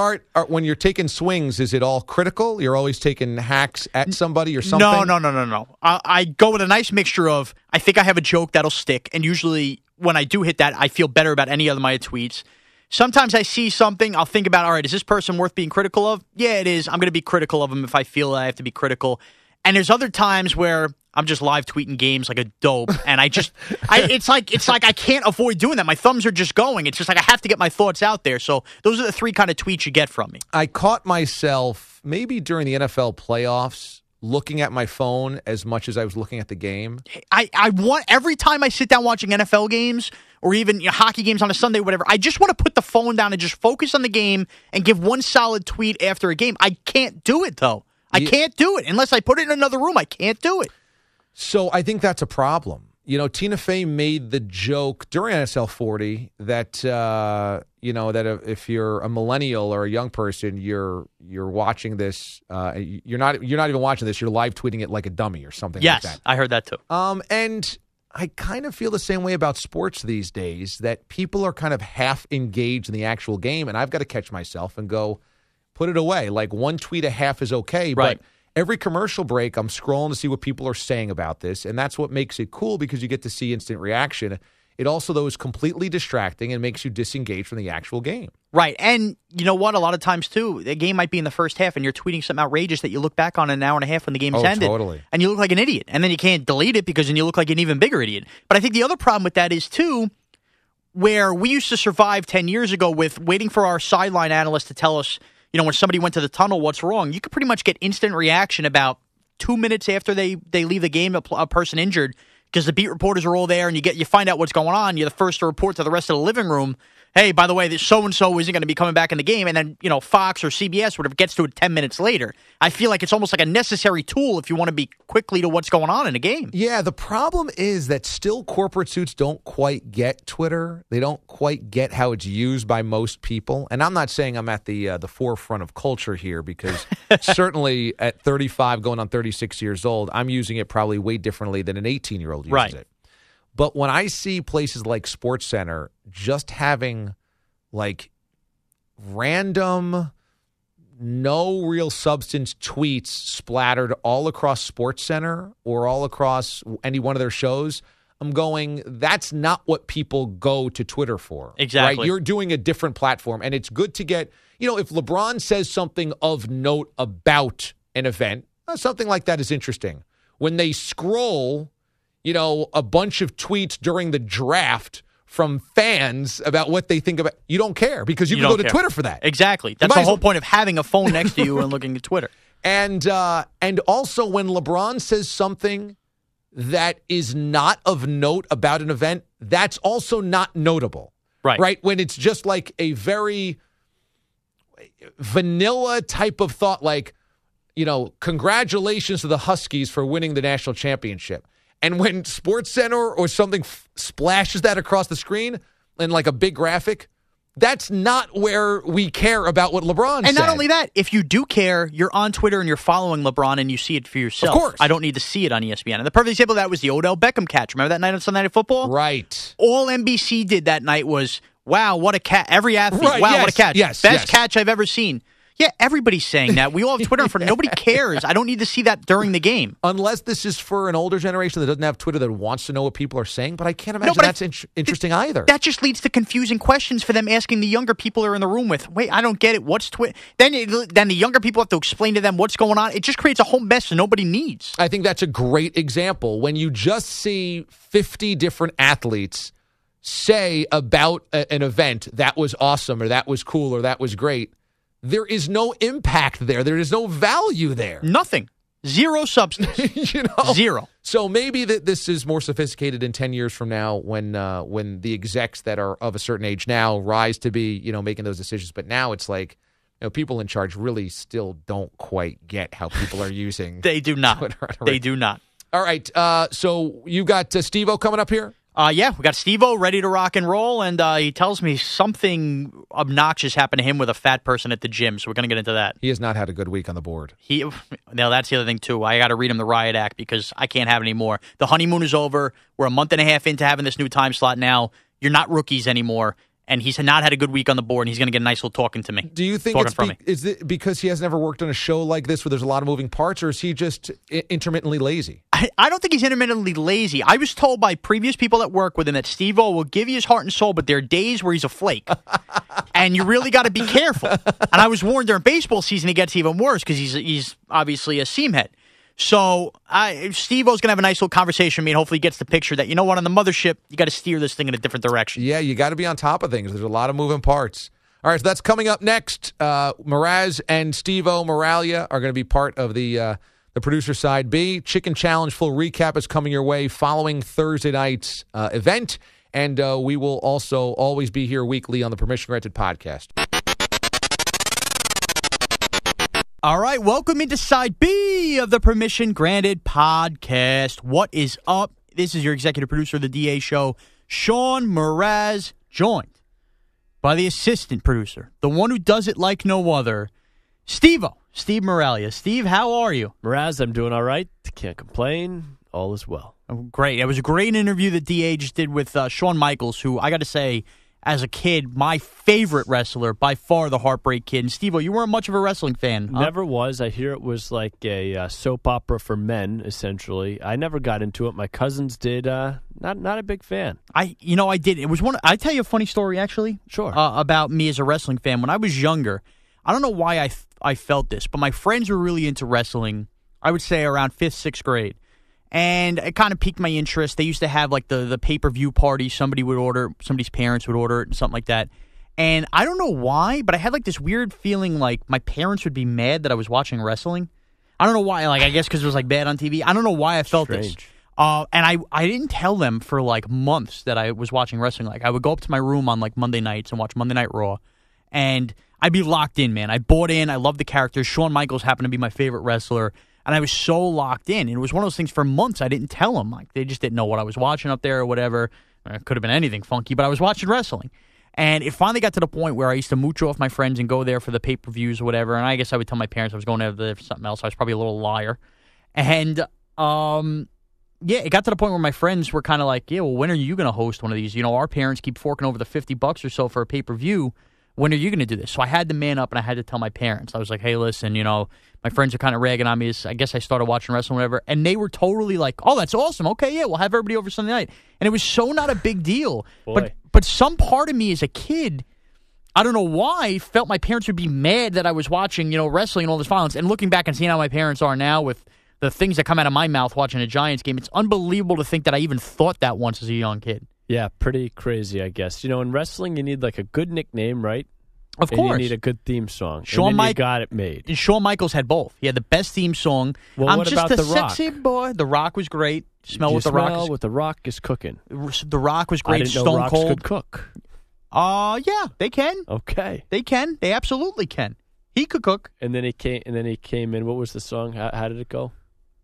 When you're taking swings, is it all critical? You're always taking hacks at somebody or something? No. I go with a nice mixture of, I think I have a joke that'll stick. And usually when I do hit that, I feel better about any of my tweets. Sometimes I see something, I'll think about, all right, is this person worth being critical of? Yeah, it is. I'm going to be critical of them if I feel I have to be critical. And there's other times where I'm just live tweeting games like a dope, and it's like I can't avoid doing that. My thumbs are just going. It's just like I have to get my thoughts out there. So those are the 3 kind of tweets you get from me. I caught myself maybe during the NFL playoffs looking at my phone as much as I was looking at the game. I want every time I sit down watching NFL games or even hockey games on a Sunday, whatever, I just want to put the phone down and just focus on the game and give one solid tweet after a game. I can't do it, though. I can't do it. Unless I put it in another room, I can't do it. So I think that's a problem. You know, Tina Fey made the joke during NSL 40 that, that if you're a millennial or a young person, you're watching this. You're not even watching this. You're live tweeting it like a dummy or something like that. Yes, I heard that too. And I kind of feel the same way about sports these days, that people are kind of half engaged in the actual game, and I've got to catch myself and go, put it away. Like one tweet a half is okay, right. But every commercial break, I'm scrolling to see what people are saying about this, and that's what makes it cool because you get to see instant reaction. It also, though, is completely distracting and makes you disengage from the actual game. Right, and you know what? A lot of times, too, the game might be in the first half, and you're tweeting something outrageous that you look back on an hour and a half when the game's ended. Totally. And you look like an idiot, and then you can't delete it because then you look like an even bigger idiot. But I think the other problem with that is, too, where we used to survive 10 years ago with waiting for our sideline analyst to tell us, when somebody went to the tunnel, what's wrong? You could pretty much get instant reaction about 2 minutes after they leave the game, a person injured, because the beat reporters are all there, and you find out what's going on. You're the first to report to the rest of the living room, hey, by the way, this so-and-so isn't going to be coming back in the game, and then, Fox or CBS, whatever, gets to it 10 minutes later. I feel like it's almost like a necessary tool if you want to be quickly to what's going on in a game. Yeah, the problem is that still corporate suits don't quite get Twitter. They don't quite get how it's used by most people. And I'm not saying I'm at the forefront of culture here, because certainly at 35 going on 36 years old, I'm using it probably way differently than an 18-year-old uses it. But when I see places like SportsCenter just having like random, no real substance tweets splattered all across SportsCenter or all across any one of their shows, I'm going, that's not what people go to Twitter for. Exactly. Right? You're doing a different platform, and it's good to get, if LeBron says something of note about an event, something like that is interesting. When they scroll a bunch of tweets during the draft from fans about what they think about, you don't care because you can go to Twitter for that. Exactly. That's the whole point of having a phone next to you and looking at Twitter. And also when LeBron says something that is not of note about an event, that's also not notable. Right? When it's just like a very vanilla type of thought, like, congratulations to the Huskies for winning the national championship. And when SportsCenter or something splashes that across the screen in like a big graphic, that's not where we care about what LeBron said. And not only that, if you do care, you're on Twitter and you're following LeBron and you see it for yourself. Of course. I don't need to see it on ESPN. And the perfect example of that was the Odell Beckham catch. Remember that night on Sunday Night Football? Right. All NBC did that night was, wow, what a catch. Every athlete, what a catch. Best catch I've ever seen. Yeah, everybody's saying that. We all have Twitter in front. Nobody cares. I don't need to see that during the game. Unless this is for an older generation that doesn't have Twitter that wants to know what people are saying, but I can't imagine that's interesting either. That just leads to confusing questions for them asking the younger people they're in the room with. Wait, I don't get it. What's Twitter? Then the younger people have to explain to them what's going on. It just creates a whole mess that nobody needs. I think that's a great example. When you just see 50 different athletes say about an event, that was awesome, or that was cool, or that was great, there is no impact there. There is no value there. Nothing. Zero substance. Zero. So maybe this is more sophisticated in 10 years from now when the execs that are of a certain age now rise to be, making those decisions. But now it's like, people in charge really still don't quite get how people are using They do not. Twitter. They do not. All right. So you got Steve-O coming up here? Yeah, we got Steve-O ready to rock and roll, and he tells me something obnoxious happened to him with a fat person at the gym, so we're going to get into that. He has not had a good week on the board. Now, that's the other thing, too. I got to read him the riot act because I can't have it anymore. The honeymoon is over. We're a month and a half into having this new time slot now. You're not rookies anymore. And he's not had a good week on the board, and he's going to get a nice little talking to me. Do you think is it because he has never worked on a show like this where there's a lot of moving parts, or is he just intermittently lazy? I don't think he's intermittently lazy. I was told by previous people that work with him that Steve-O will give you his heart and soul, but there are days where he's a flake. And you really got to be careful. And I was warned during baseball season it gets even worse because he's obviously a seamhead. So Steve-O's going to have a nice little conversation with me, and hopefully he gets the picture that, on the mothership, you got to steer this thing in a different direction. Yeah, you got to be on top of things. There's a lot of moving parts. All right, so that's coming up next. Mraz and Steve-O Moralia are going to be part of the producer side B. Chicken Challenge full recap is coming your way following Thursday night's event, and we will also always be here weekly on the Permission Granted podcast. All right, welcome into Side B of the Permission Granted podcast. What is up? This is your executive producer of the DA show, Shawn Mraz, joined by the assistant producer, the one who does it like no other, Steve-O, Steve Moralia. Steve, how are you? Mraz, I'm doing all right. Can't complain. All is well. Oh, great. It was a great interview that DA just did with Shawn Michaels, who I got to say, as a kid, my favorite wrestler, by far the Heartbreak Kid. And Steve-O, you weren't much of a wrestling fan, huh? Never was. I hear it was like a soap opera for men, essentially. I never got into it. My cousins did. Not a big fan. I did. It was one. I tell you a funny story, actually. Sure. About me as a wrestling fan. When I was younger, I don't know why I felt this, but my friends were really into wrestling. I would say around 5th, 6th grade. And it kind of piqued my interest. They used to have like the pay-per-view party. Somebody's parents would order it and something like that. And I don't know why, but I had like this weird feeling like my parents would be mad that I was watching wrestling. I don't know why. Like, I guess because it was like bad on TV. I don't know why I felt this. And I didn't tell them for like months that I was watching wrestling. Like, I would go up to my room on like Monday nights and watch Monday Night Raw. And I'd be locked in, man. I bought in. I loved the characters. Shawn Michaels happened to be my favorite wrestler. And I was so locked in. And it was one of those things for months I didn't tell them. Like, they just didn't know what I was watching up there or whatever. It could have been anything funky, but I was watching wrestling. And it finally got to the point where I used to mooch off my friends and go there for the pay-per-views or whatever. And I guess I would tell my parents I was going there for something else. I was probably a little liar. And, it got to the point where my friends were kind of like, yeah, well, when are you going to host one of these? Our parents keep forking over the $50 or so for a pay-per-view. When are you going to do this? So I had to man up, and I had to tell my parents. I was like, hey, listen, my friends are kind of ragging on me. I guess I started watching wrestling or whatever. And they were totally like, oh, that's awesome. Okay, yeah, we'll have everybody over Sunday night. And it was so not a big deal. But some part of me as a kid, I don't know why, felt my parents would be mad that I was watching, wrestling and all this violence. And looking back and seeing how my parents are now with the things that come out of my mouth watching a Giants game, it's unbelievable to think that I even thought that once as a young kid. Yeah, pretty crazy, I guess. In wrestling, you need like a good nickname, right? Of course. And you need a good theme song. You got it made. And Shawn Michaels had both. He had the best theme song. Well, I'm what just about a The Rock? Sexy boy. The Rock was great. Smell what The Rock is cooking. The Rock was great. I didn't know Stone Rocks Cold could cook. Yeah, they can. Okay. They can. They absolutely can. He could cook. And then he came in. What was the song? How did it go?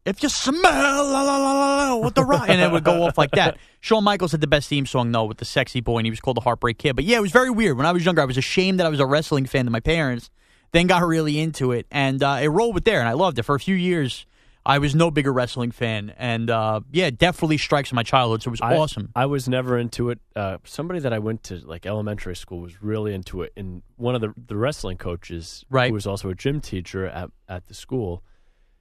If you smell la, la, la, la, what the Rock, and it would go off like that. Shawn Michaels had the best theme song though with the sexy boy, and he was called the Heartbreak Kid. But yeah, it was very weird. When I was younger, I was ashamed that I was a wrestling fan to my parents. Then got really into it, and it rolled with there, and I loved it for a few years. I was no bigger wrestling fan. And, yeah, definitely strikes in my childhood, so it was awesome. I was never into it. Somebody that I went to, like, elementary school was really into it. And one of the wrestling coaches, who was also a gym teacher at the school,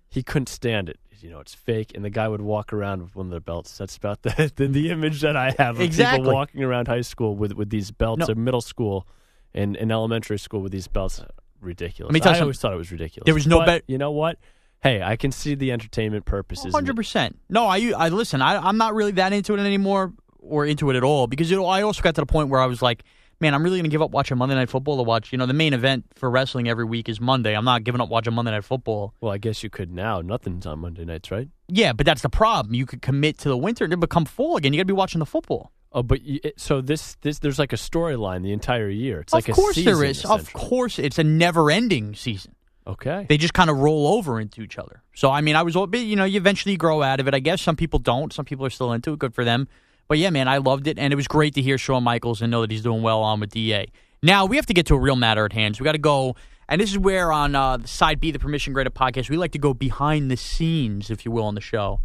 he couldn't stand it. It's fake, and the guy would walk around with one of the belts. That's about the image that I have of people walking around high school with these belts, or middle school and elementary school with these belts. Ridiculous. I always thought it was ridiculous. There was no bet. You know what? Hey, I can see the entertainment purposes. 100%. No, I listen. I'm not really that into it anymore, or into it at all, because I also got to the point where I was like, man, I'm really going to give up watching Monday Night Football to watch. The main event for wrestling every week is Monday. I'm not giving up watching Monday Night Football. Well, I guess you could now. Nothing's on Monday nights, right? Yeah, but that's the problem. You could commit to the winter and then become fall again. You got to be watching the football. Oh, but so this there's like a storyline the entire year. It's like a season. Of course there is. Of course, it's a never-ending season. Okay. They just kind of roll over into each other. So, I mean, I was a bit, you eventually grow out of it. I guess some people don't. Some people are still into it. Good for them. But, yeah, man, I loved it, and it was great to hear Shawn Michaels and know that he's doing well on with DA. Now, we have to get to a real matter at hand. So we got to go, and this is where on Side B, the Permission Granted podcast, we like to go behind the scenes, if you will, on the show.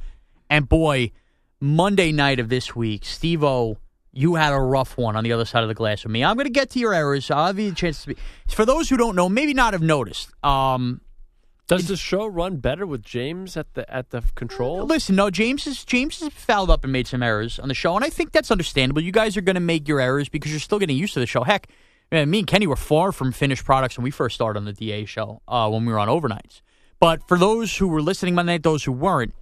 And, boy, Monday night of this week, Steve-O, you had a rough one on the other side of the glass with me. I'm going to get to your errors. I'll have you a chance to speak. For those who don't know, maybe not have noticed. Does the show run better with James at the control? Listen, no, James has fouled up and made some errors on the show, and I think that's understandable. You guys are going to make your errors because you're still getting used to the show. Heck, man, me and Kenny were far from finished products when we first started on the DA show when we were on overnights. But for those who were listening Monday night, those who weren't,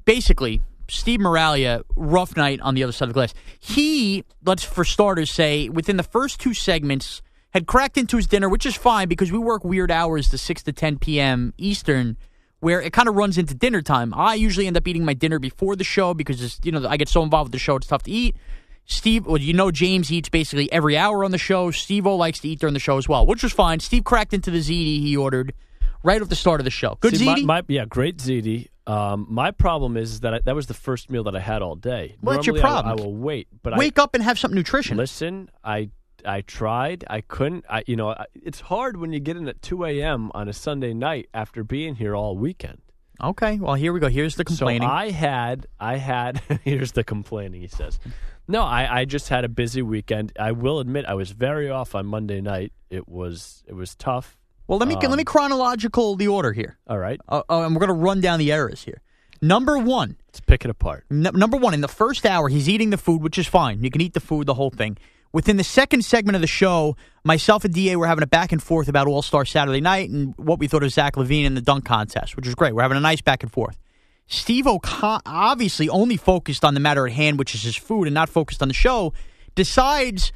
basically, Steve Moralia, rough night on the other side of the glass. He, let's for starters say, within the first two segments, had cracked into his dinner, which is fine because we work weird hours to 6 to 10 p.m. Eastern, where it kind of runs into dinner time. I usually end up eating my dinner before the show because I get so involved with the show, it's tough to eat. Steve, James eats basically every hour on the show. Steve-O likes to eat during the show as well, which was fine. Steve cracked into the ziti he ordered right at the start of the show. Good ziti? Yeah, great ziti. My problem is that that was the first meal that I had all day. Well, that's your problem. I will wait, but wake up and have something nutritious. Listen, I tried. I couldn't. It's hard when you get in at 2 a.m. on a Sunday night after being here all weekend. Okay, well, here we go. Here's the complaining. So I had. Here's the complaining. He says, "No, I just had a busy weekend. I will admit I was very off on Monday night. It was tough." Well, let me chronological the order here. All right. And we're going to run down the errors here. Number one. Let's pick it apart. Number one, in the first hour, he's eating the food, which is fine. You can eat the food, the whole thing. Within the second segment of the show, myself and DA were having a back and forth about All-Star Saturday Night and what we thought of Zach LaVine and the dunk contest, which was great. We're having a nice back and forth. Steve-O, obviously only focused on the matter at hand, which is his food, and not focused on the show, decides...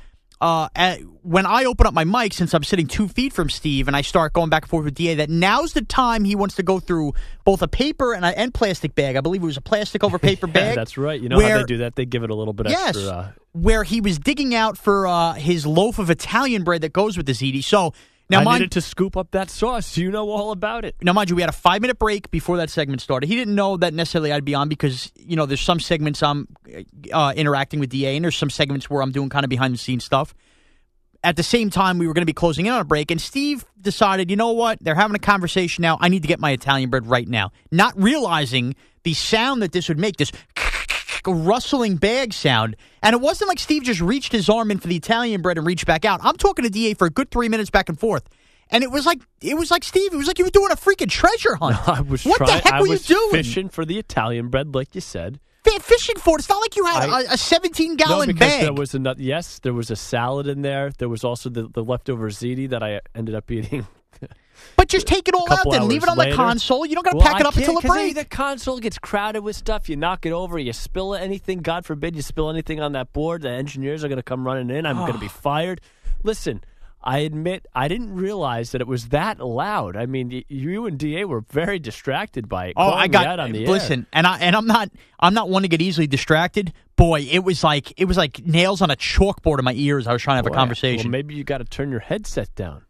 when I open up my mic, since I'm sitting 2 feet from Steve, and I start going back and forth with DA, that now's the time he wants to go through both a paper and plastic bag. I believe it was a plastic over paper bag. That's right. You know how they do that? They give it a little bit extra. Yes, where he was digging out for his loaf of Italian bread that goes with the ziti. So now I needed to scoop up that sauce. You know all about it. Now, mind you, we had a 5-minute break before that segment started. He didn't know that necessarily I'd be on because, there's some segments I'm interacting with DA, and there's some segments where I'm doing kind of behind-the-scenes stuff. At the same time, we were going to be closing in on a break, and Steve decided, you know what? They're having a conversation now. I need to get my Italian bread right now. Not realizing the sound that this would make, this rustling bag sound. And it wasn't like Steve just reached his arm in for the Italian bread and reached back out. I'm talking to DA for a good 3 minutes back and forth. And it was like Steve. It was like you were doing a freaking treasure hunt. No, I was what the heck were you doing? Fishing for the Italian bread, like you said. Fishing for it. It's not like you had a 17-gallon bag. There was there was a salad in there. There was also the leftover ziti that I ended up eating. But just take it all out then. Leave it on the console. You don't got to pack it up until a break. The console gets crowded with stuff. You knock it over. You spill anything. God forbid you spill anything on that board. The engineers are going to come running in. I'm going to be fired. Listen, I admit I didn't realize that it was that loud. I mean, you and DA were very distracted by it. Oh, listen, and I'm not one to get easily distracted. Boy, it was like nails on a chalkboard in my ears. I was trying to have a conversation. Well, maybe you got to turn your headset down.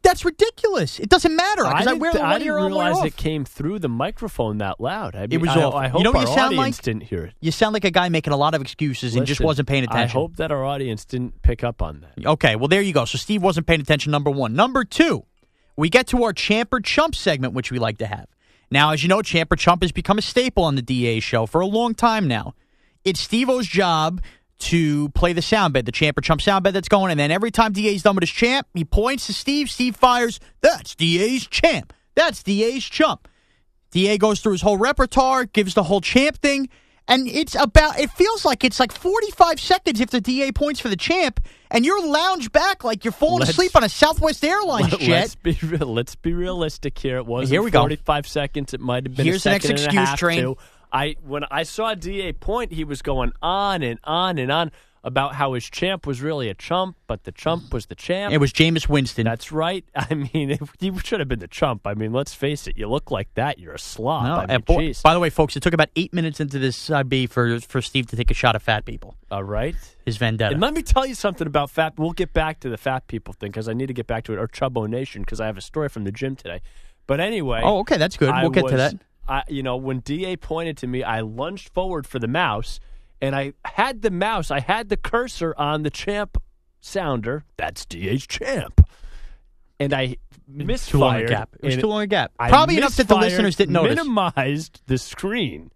That's ridiculous. It doesn't matter. I didn't realize it came through the microphone that loud. I mean, it was awful. I hope our audience didn't hear it. You sound like a guy making a lot of excuses and just wasn't paying attention. I hope that our audience didn't pick up on that. Okay, well, there you go. So Steve wasn't paying attention, number one. Number two, we get to our Champ or Chump segment, which we like to have. Now, as you know, Champ or Chump has become a staple on the DA show for a long time now. It's Steve-O's job to play the sound bed, the Champ or Chump sound bed that's going, and then every time DA's done with his champ, he points to Steve. Steve fires, that's DA's champ. That's DA's chump. DA goes through his whole repertoire, gives the whole champ thing, and it feels like it's like 45 seconds if the DA points for the champ, and you're lounged back like you're falling asleep on a Southwest Airlines jet. Let's be realistic here. It wasn't here we 45 seconds. It might have been Here's a second the next and a excuse half, train. Too. When I saw DA point, he was going on and on and on about how his champ was really a chump, but the chump was the champ. It was Jameis Winston. That's right. I mean, he should have been the chump. I mean, let's face it. You look like that, you're a slob. No, I mean, by the way, folks, it took about 8 minutes into this IB for Steve to take a shot at fat people. All right. His vendetta. And let me tell you something about fat. We'll get back to the fat people thing because I need to get back to it, or Chubbo Nation, because I have a story from the gym today. But anyway. Oh, okay, that's good. We'll get to that. When DA pointed to me, I lunged forward for the mouse, and I had the cursor on the champ sounder. That's DA's champ. And I misfired. Too long a gap. It was too long a gap. Probably enough that the listeners didn't notice. Minimized the screen.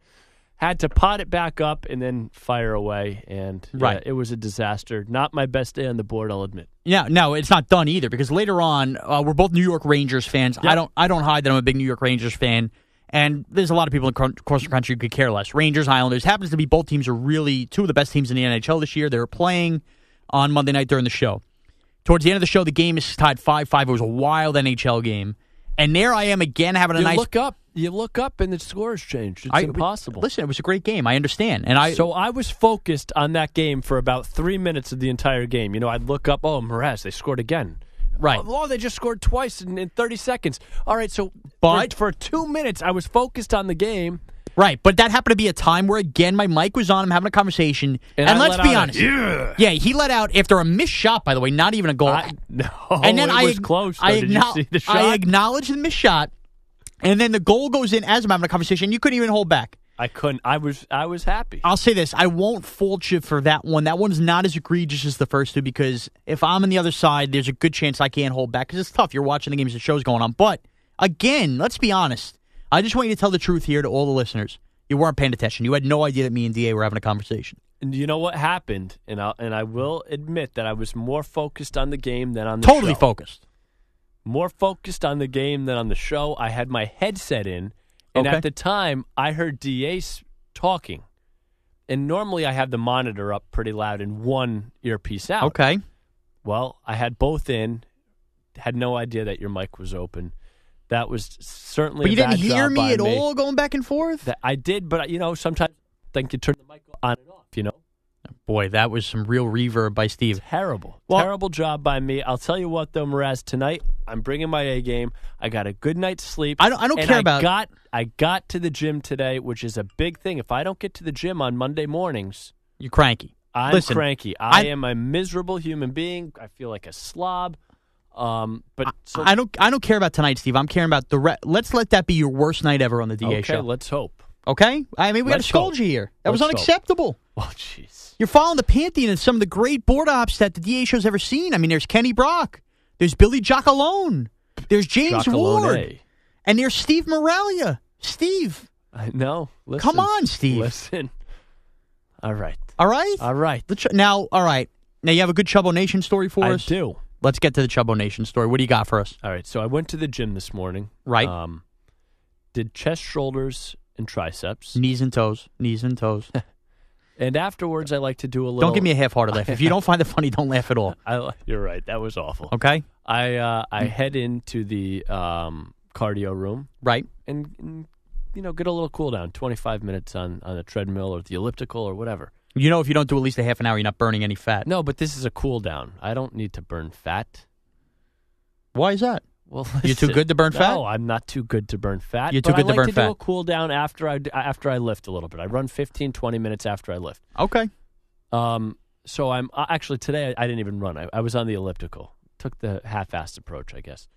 Had to pot it back up and then fire away, and it was a disaster. Not my best day on the board, I'll admit. Yeah, no, it's not done either, because later on, we're both New York Rangers fans. Yep. I don't hide that I'm a big New York Rangers fan. And there's a lot of people across the country who could care less. Rangers, Islanders. Happens to be both teams are really two of the best teams in the NHL this year. They were playing on Monday night during the show. Towards the end of the show, the game is tied 5-5. It was a wild NHL game. And there I am again having a nice... You look up and the score's changed. It's impossible. Listen, it was a great game. I understand. So I was focused on that game for about 3 minutes of the entire game. I'd look up, Mraz, they scored again. Right. Oh, they just scored twice in 30 seconds. All right, so for 2 minutes, I was focused on the game. Right, but that happened to be a time where, again, my mic was on. I'm having a conversation. And let's be honest. Yeah, he let out, after a missed shot, by the way, not even a goal. And then it was close, though. Did you see the shot? I acknowledged the missed shot, and then the goal goes in as I'm having a conversation. You couldn't even hold back. I couldn't. I was happy. I'll say this. I won't fault you for that one. That one's not as egregious as the first two, because if I'm on the other side, there's a good chance I can't hold back, because it's tough. You're watching the games, the show's going on. But, again, let's be honest. I just want you to tell the truth here to all the listeners. You weren't paying attention. You had no idea that me and DA were having a conversation. And you know what happened? And I will admit that I was more focused on the game than on the show. Totally focused. More focused on the game than on the show. I had my headset in. And at the time, I heard DA talking. And normally I have the monitor up pretty loud and one earpiece out. Okay. Well, I had both in. Had no idea that your mic was open. That was certainly a bad job by me. But you didn't hear me at all going back and forth? I did, but, sometimes I think you turn the mic on and off, Boy, that was some real reverb by Steve. Terrible job by me. I'll tell you what, though, Mraz, tonight I'm bringing my A game. I got a good night's sleep. I don't care about. I got to the gym today, which is a big thing. If I don't get to the gym on Monday mornings, you're cranky. I'm cranky. I am a miserable human being. I feel like a slob. But I don't care about tonight, Steve. I'm caring about let's let that be your worst night ever on the DA show. Okay, let's hope. Okay? I mean, we got to scold you here. That was unacceptable. Oh, jeez. You're following the pantheon of some of the great board ops that the DA show's ever seen. I mean, there's Kenny Brock. There's Billy Giacalone. There's James Ward. And there's Steve Moralia. Steve. I know. Listen, come on, Steve. Listen. All right. All right? All right. Now, all right. Now, you have a good Chubbo Nation story for us? I do. Let's get to the Chubbo Nation story. What do you got for us? All right. So I went to the gym this morning. Right. Did chest, shoulders, and triceps. Knees and toes. And afterwards, I like to do a little... Don't give me a half-hearted laugh. If you don't find it funny, don't laugh at all. You're right. That was awful. Okay. I head into the cardio room. Right. And get a little cool down. 25 minutes on a treadmill or the elliptical or whatever. If you don't do at least a half an hour, you're not burning any fat. No, but this is a cool down. I don't need to burn fat. Why is that? Well, listen, you're too good to burn fat? No, I'm not too good to burn fat. You're too good to burn fat. I like to do a cool down after I lift a little bit. I run 15, 20 minutes after I lift. Okay. So I'm actually today I didn't even run. I was on the elliptical. Took the half-assed approach, I guess.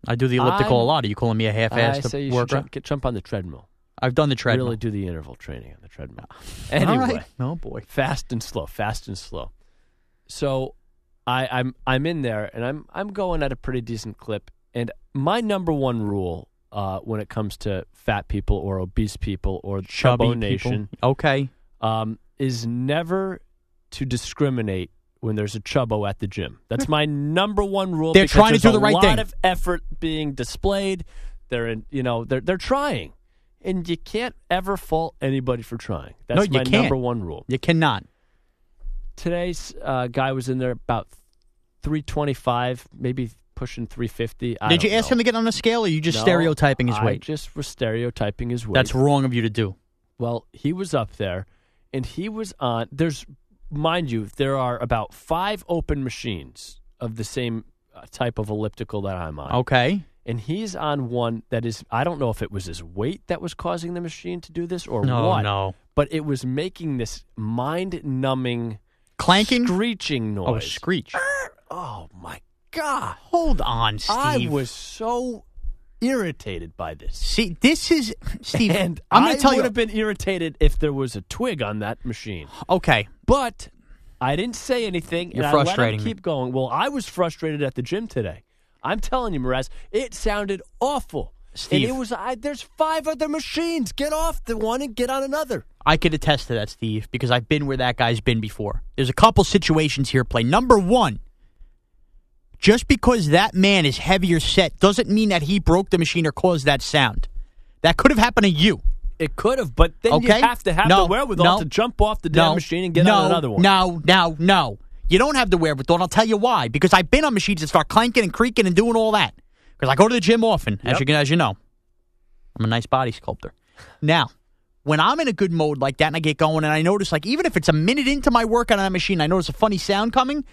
I do the elliptical a lot. Are you calling me a half-assed worker? I say you should jump on the treadmill. I've done the treadmill. Really do the interval training on the treadmill. Anyway. All right. Oh, boy. Fast and slow. So I'm in there, and I'm going at a pretty decent clip. And my number one rule when it comes to fat people or obese people or Chubby Chubbo Nation. People. Okay. Is never to discriminate when there's a Chubbo at the gym. That's my number one rule. They're trying to do the right thing. There's a lot of effort being displayed. They're trying, and you can't ever fault anybody for trying. That's my number one rule. You cannot. Today's guy was in there about 325, maybe pushing 350. Did you ask him to get on the scale, or are you just stereotyping his weight? I just was stereotyping his weight. That's wrong of you to do. Well, he was up there, and he was on. Mind you, there are about 5 open machines of the same type of elliptical that I'm on. Okay. And he's on one that is, I don't know if it was his weight that was causing the machine to do this or what. No. But it was making this mind-numbing, clanking, screeching noise. Oh, screech. Oh, my God. Hold on, Steve. I was so irritated by this. See, this is, Steve, and I'm going to tell you. I would have been irritated if there was a twig on that machine. Okay. But I didn't say anything. You're and frustrating I let him keep going. Well, I was frustrated at the gym today. I'm telling you, Mraz, it sounded awful. Steve. And it was, there's 5 other machines. Get off the one and get on another. I could attest to that, Steve, because I've been where that guy's been before. There's a couple situations here at play. Number one, just because that man is heavier set doesn't mean that he broke the machine or caused that sound. That could have happened to you. It could have, but then you have to have the wherewithal to jump off the damn machine and get on another one. No. You don't have the wherewithal, and I'll tell you why. Because I've been on machines that start clanking and creaking and doing all that. Because I go to the gym often, as you know. I'm a nice body sculptor. Now, when I'm in a good mode like that and I get going and I notice, like, even if it's a minute into my workout on that machine, I notice a funny sound coming,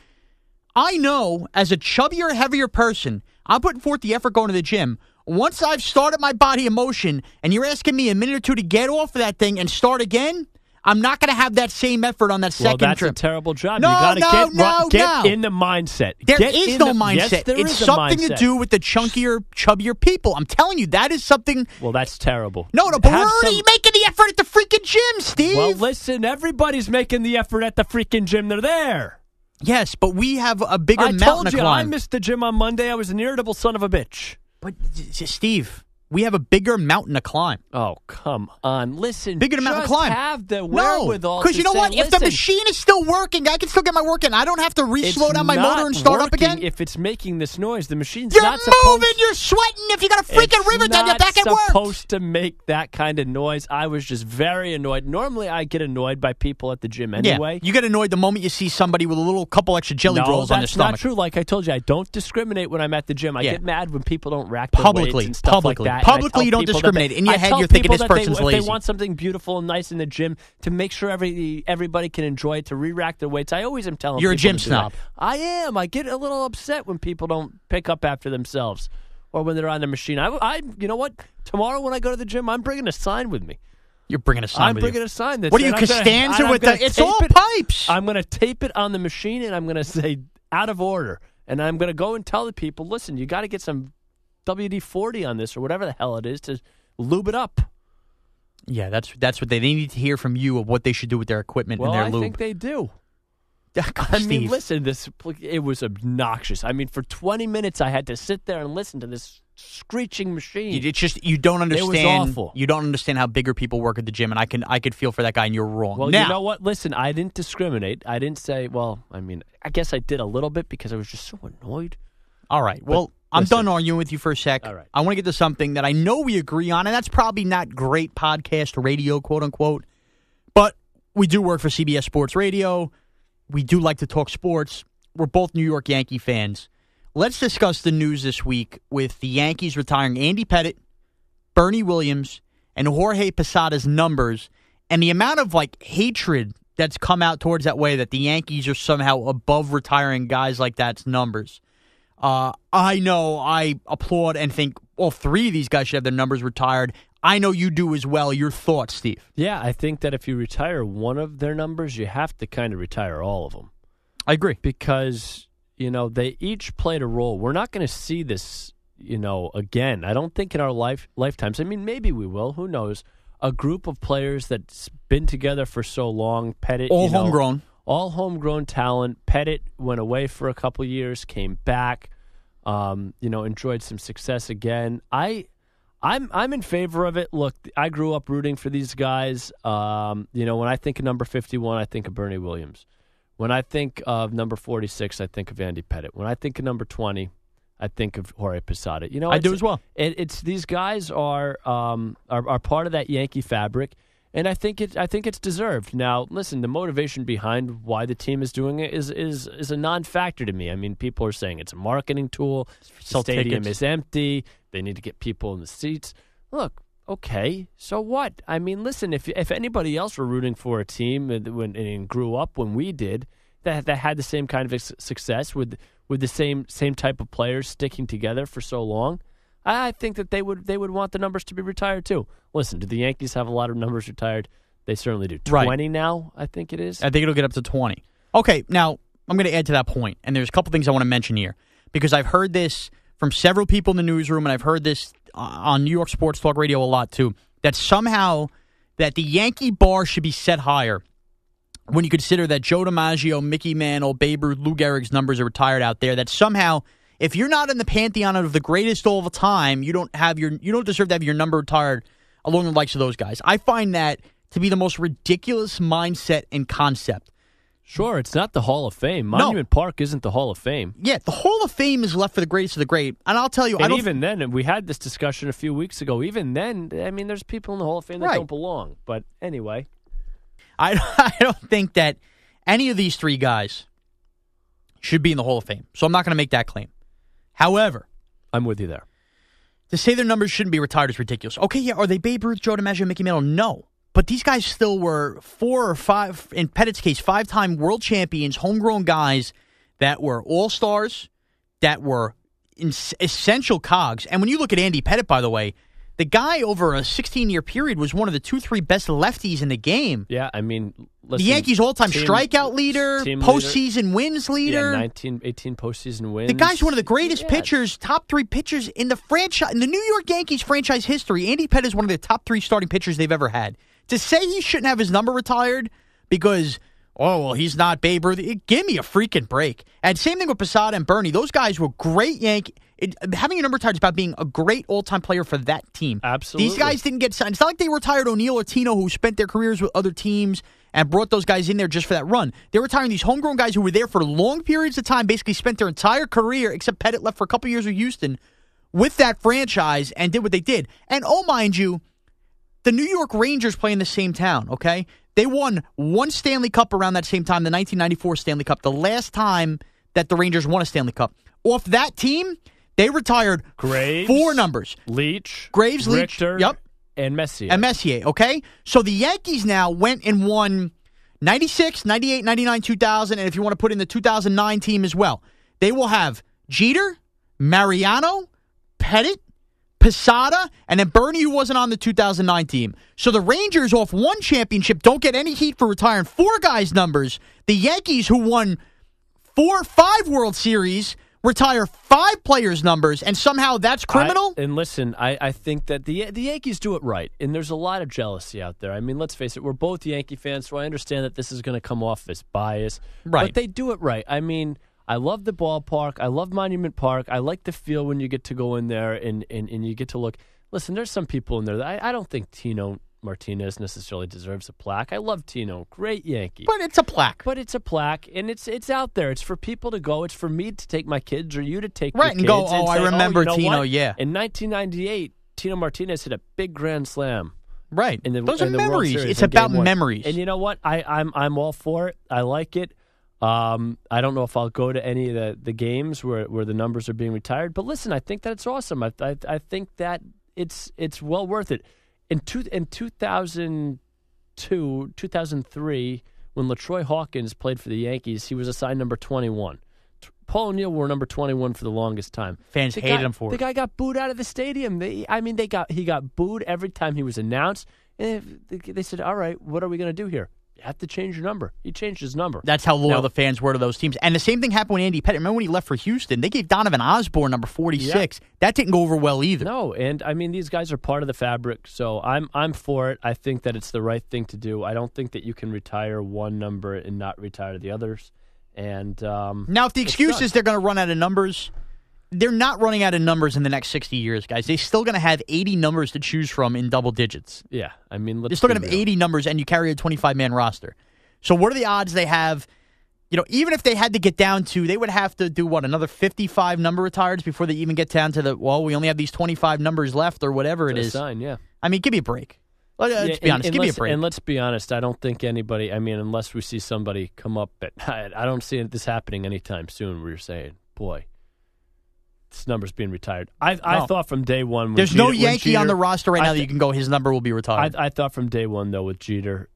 I know as a chubbier, heavier person, I'm putting forth the effort going to the gym. Once I've started my body in motion and you're asking me a minute or two to get off of that thing and start again, I'm not going to have that same effort on that second trip. Well, that's a terrible job. No, you got to get in the mindset. There is no mindset. Yes, there it's is a something mindset. to do with the chunkier, chubbier people. I'm telling you, that is something. Well, that's terrible. No, but we're already making the effort at the freaking gym, Steve. Well, listen, everybody's making the effort at the freaking gym. They're there. Yes, but we have a bigger mountain to climb. I told you, I missed the gym on Monday. I was an irritable son of a bitch. But, Steve, we have a bigger mountain to climb. Oh, come on. Listen, bigger mountain to climb. Have the wherewithal. Because you know what? If the machine is still working, I can still get my work in. I don't have to slow down my motor and start up again. If it's making this noise, the machine's you're not supposed... you're sweating. If you got a freaking river down your back at work. It's not supposed to make that kind of noise. I was just very annoyed. Normally, I get annoyed by people at the gym anyway. Yeah, you get annoyed the moment you see somebody with a couple extra jelly rolls on their stomach. That's not true. Like I told you, I don't discriminate when I'm at the gym. I get mad when people don't rack their weights and stuff like that. Publicly, you don't discriminate. In your head, you're thinking this person's lazy. If they want something beautiful and nice in the gym to make sure everybody can enjoy it, to re-rack their weights, I always am telling people. You're a gym snob. I am. I get a little upset when people don't pick up after themselves or when they're on the machine. You know what? Tomorrow when I go to the gym, I'm bringing a sign with me. You're bringing a sign with you? I'm bringing a sign. What are you, Costanza with the... It's all pipes. I'm going to tape it on the machine, and I'm going to say, out of order. And I'm going to go and tell the people, listen, you got to get some WD-40 on this or whatever the hell it is to lube it up. Yeah, that's what they need to hear from you of what they should do with their equipment and their lube. Well, I think they do. I mean, listen, it was obnoxious. I mean, for 20 minutes I had to sit there and listen to this screeching machine. It's just you don't understand. It was awful. You don't understand how bigger people work at the gym, and I could feel for that guy, and you're wrong. Well, now, you know what? Listen, I didn't discriminate. I didn't say, well, I mean, I guess I did a little bit because I was just so annoyed. All right, well, I'm done arguing with you for a sec. All right. I want to get to something that I know we agree on, and that's probably not great podcast radio, quote unquote, but we do work for CBS Sports Radio. We do like to talk sports. We're both New York Yankee fans. Let's discuss the news this week with the Yankees retiring Andy Pettitte, Bernie Williams, and Jorge Posada's numbers, and the amount of hatred that's come out towards that way that the Yankees are somehow above retiring guys like that's numbers. I know I applaud and think all 3 of these guys should have their numbers retired. I know you do as well. Your thoughts, Steve? Yeah, I think that if you retire one of their numbers, you have to kind of retire all of them. I agree. Because, they each played a role. We're not going to see this, again. I don't think in our lifetimes. I mean, maybe we will. Who knows? A group of players that's been together for so long. Pettitte, all homegrown. All homegrown talent. Pettitte went away for a couple years, came back, enjoyed some success again. I I'm in favor of it. Look, I grew up rooting for these guys. When I think of number 51, I think of Bernie Williams. When I think of number 46, I think of Andy Pettitte. When I think of number 20, I think of Jorge Posada. I do as well. It's these guys are part of that Yankee fabric, and I think it's deserved. Now, listen, the motivation behind why the team is doing it is a non-factor to me. I mean, people are saying it's a marketing tool. The stadium is empty. They need to get people in the seats. Look, okay, so what? I mean, listen, if anybody else were rooting for a team and grew up when we did that had the same kind of success with the same type of players sticking together for so long, I think that they would want the numbers to be retired too. Listen, do the Yankees have a lot of numbers retired? They certainly do. 20 now, I think it is. I think it'll get up to 20. Okay, now I'm going to add to that point, and there's a couple things I want to mention here because I've heard this from several people in the newsroom, and I've heard this on New York Sports Talk Radio a lot too, that somehow that the Yankee bar should be set higher when you consider that Joe DiMaggio, Mickey Mantle, Babe Ruth, Lou Gehrig's numbers are retired out there, that somehow if you're not in the pantheon of the greatest all the time, you don't deserve to have your number retired along the likes of those guys. I find that to be the most ridiculous mindset and concept. Sure, it's not the Hall of Fame. Monument Park isn't the Hall of Fame. Yeah, the Hall of Fame is left for the greatest of the great. And I'll tell you, even then, and we had this discussion a few weeks ago, even then, I mean, there's people in the Hall of Fame that don't belong. But anyway. I don't think that any of these three guys should be in the Hall of Fame. So I'm not going to make that claim. However, I'm with you there. To say their numbers shouldn't be retired is ridiculous. Okay, yeah, are they Babe Ruth, Joe DiMaggio, Mickey Mantle? No. But these guys still were 4 or 5, in Pettitte's case, 5-time world champions, homegrown guys that were all-stars, that were essential cogs. And when you look at Andy Pettitte, by the way, the guy over a 16-year period was one of the 2-3 best lefties in the game. Yeah, I mean, listen, the Yankees' all-time strikeout leader, postseason wins leader. Yeah, 18 postseason wins. The guy's one of the greatest pitchers, top 3 pitchers in the franchise, in the New York Yankees franchise history. Andy Pettitte is one of the top 3 starting pitchers they've ever had. To say he shouldn't have his number retired because, he's not Babe Ruth, give me a freaking break. And same thing with Posada and Bernie. Those guys were great Yankees. Having your number retired is about being a great all-time player for that team. Absolutely. These guys didn't get signed. It's not like they retired O'Neill or Tino, who spent their careers with other teams and brought those guys in there just for that run. They're retiring these homegrown guys who were there for long periods of time, basically spent their entire career, except Pettitte left for a couple years with Houston, with that franchise and did what they did. And mind you, the New York Rangers play in the same town, okay? They won one Stanley Cup around that same time, the 1994 Stanley Cup, the last time that the Rangers won a Stanley Cup. Off that team, they retired Graves, 4 numbers. Graves, Richter, yep. And Messier. Okay? So the Yankees now went and won 96, 98, 99, 2000, and if you want to put in the 2009 team as well, they will have Jeter, Mariano, Pettitte, Posada, and then Bernie, who wasn't on the 2009 team. So the Rangers, off one championship, don't get any heat for retiring 4 guys' numbers. The Yankees, who won 4 or 5 World Series, retire 5 players' numbers, and somehow that's criminal? And listen, I think that the Yankees do it right, and there's a lot of jealousy out there. I mean, let's face it, we're both Yankee fans, so I understand that this is going to come off as bias. Right. But they do it right. I mean, I love the ballpark. I love Monument Park. I like the feel when you get to go in there and you get to look. Listen, there's some people in there that I don't think Tino Martinez necessarily deserves a plaque. I love Tino. Great Yankee. But it's a plaque. And it's out there. It's for people to go. It's for me to take my kids or you to take your kids. And go, I remember Tino, yeah. In 1998, Tino Martinez hit a big grand slam. Right. Those are memories. It's about memories. And you know what? I'm all for it. I like it. I don't know if I'll go to any of the games where the numbers are being retired, but listen, I think that it's awesome. I think that it's well worth it. In 2002, 2003, when LaTroy Hawkins played for the Yankees, he was assigned number 21. Paul O'Neill wore number 21 for the longest time. Fans hated him for it. The guy got booed out of the stadium. He got booed every time he was announced. And they said, "All right, what are we going to do here? You have to change your number." He changed his number. That's how loyal the fans were to those teams. And the same thing happened with Andy Pettitte. Remember when he left for Houston? They gave Donovan Osborne number 46. Yeah. That didn't go over well either. No, and I mean, these guys are part of the fabric, so I'm for it. I think that it's the right thing to do. I don't think that you can retire one number and not retire the others. And now, if the excuse is they're going to run out of numbers they're not running out of numbers in the next 60 years, guys. They're still going to have 80 numbers to choose from in double digits. Yeah, I mean, they're still going to have 80 numbers, and you carry a 25-man roster. So what are the odds they have? Even if they had to get down to, they would have to do, another 55 number retireds before they even get down to we only have these 25 numbers left or whatever it is. Yeah. I mean, give me a break. Let's be honest, give me a break. And let's be honest, I don't think anybody, unless we see somebody come up, I don't see this happening anytime soon where you're saying, boy, this number's being retired. I thought from day one. There's no Yankee on the roster right now that you can go, his number will be retired. I thought from day one, though, with Jeter,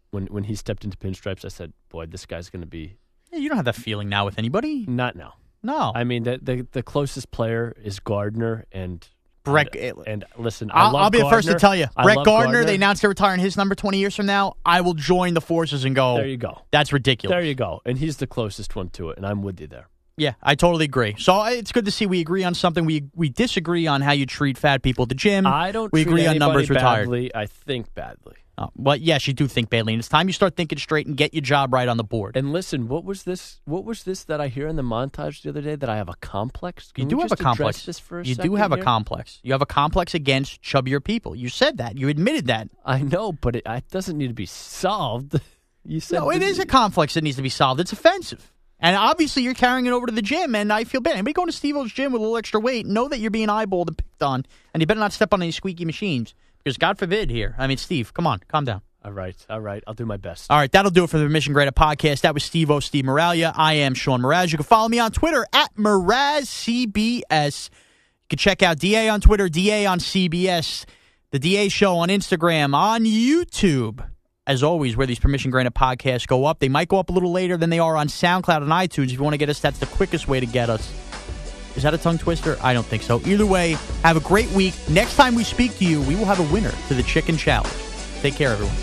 when he stepped into pinstripes, I said, boy, this guy's going to be. Yeah, you don't have that feeling now with anybody. Not now. No. I mean, the closest player is Gardner and. And listen, I'll be the first to tell you. Brett Gardner, they announced they're retiring his number 20 years from now. I will join the forces and go. There you go. That's ridiculous. There you go. And he's the closest one to it, and I'm with you there. Yeah, I totally agree. So it's good to see we agree on something. We disagree on how you treat fat people at the gym. I don't. We agree on numbers badly. retired. I think badly. Well, yes, you do think badly, and it's time you start thinking straight and get your job right on the board. And listen, what was this that I hear in the montage the other day that I have a complex? You do have a complex. This for a you second do have here? a complex. You have a complex against chubbier people. You said that. You admitted that. I know, but it doesn't need to be solved. You said no. It is a complex that needs to be solved. It's offensive. And obviously, you're carrying it over to the gym, and I feel bad. Anybody going to Steve-O's gym with a little extra weight, know that you're being eyeballed and picked on, and you better not step on any squeaky machines, because God forbid here. I mean, Steve, come on, calm down. All right. I'll do my best. All right, that'll do it for the Mission Graded podcast. That was Steve-O, Steve Moralia. I am Shawn Mraz. You can follow me on Twitter at MrazCBS. You can check out DA on Twitter, DA on CBS, the DA Show on Instagram, on YouTube. As always, where these Permission Granted podcasts go up. They might go up a little later than they are on SoundCloud and iTunes. If you want to get us, that's the quickest way to get us. Is that a tongue twister? I don't think so. Either way, have a great week. Next time we speak to you, we will have a winner to the Chicken Challenge. Take care, everyone.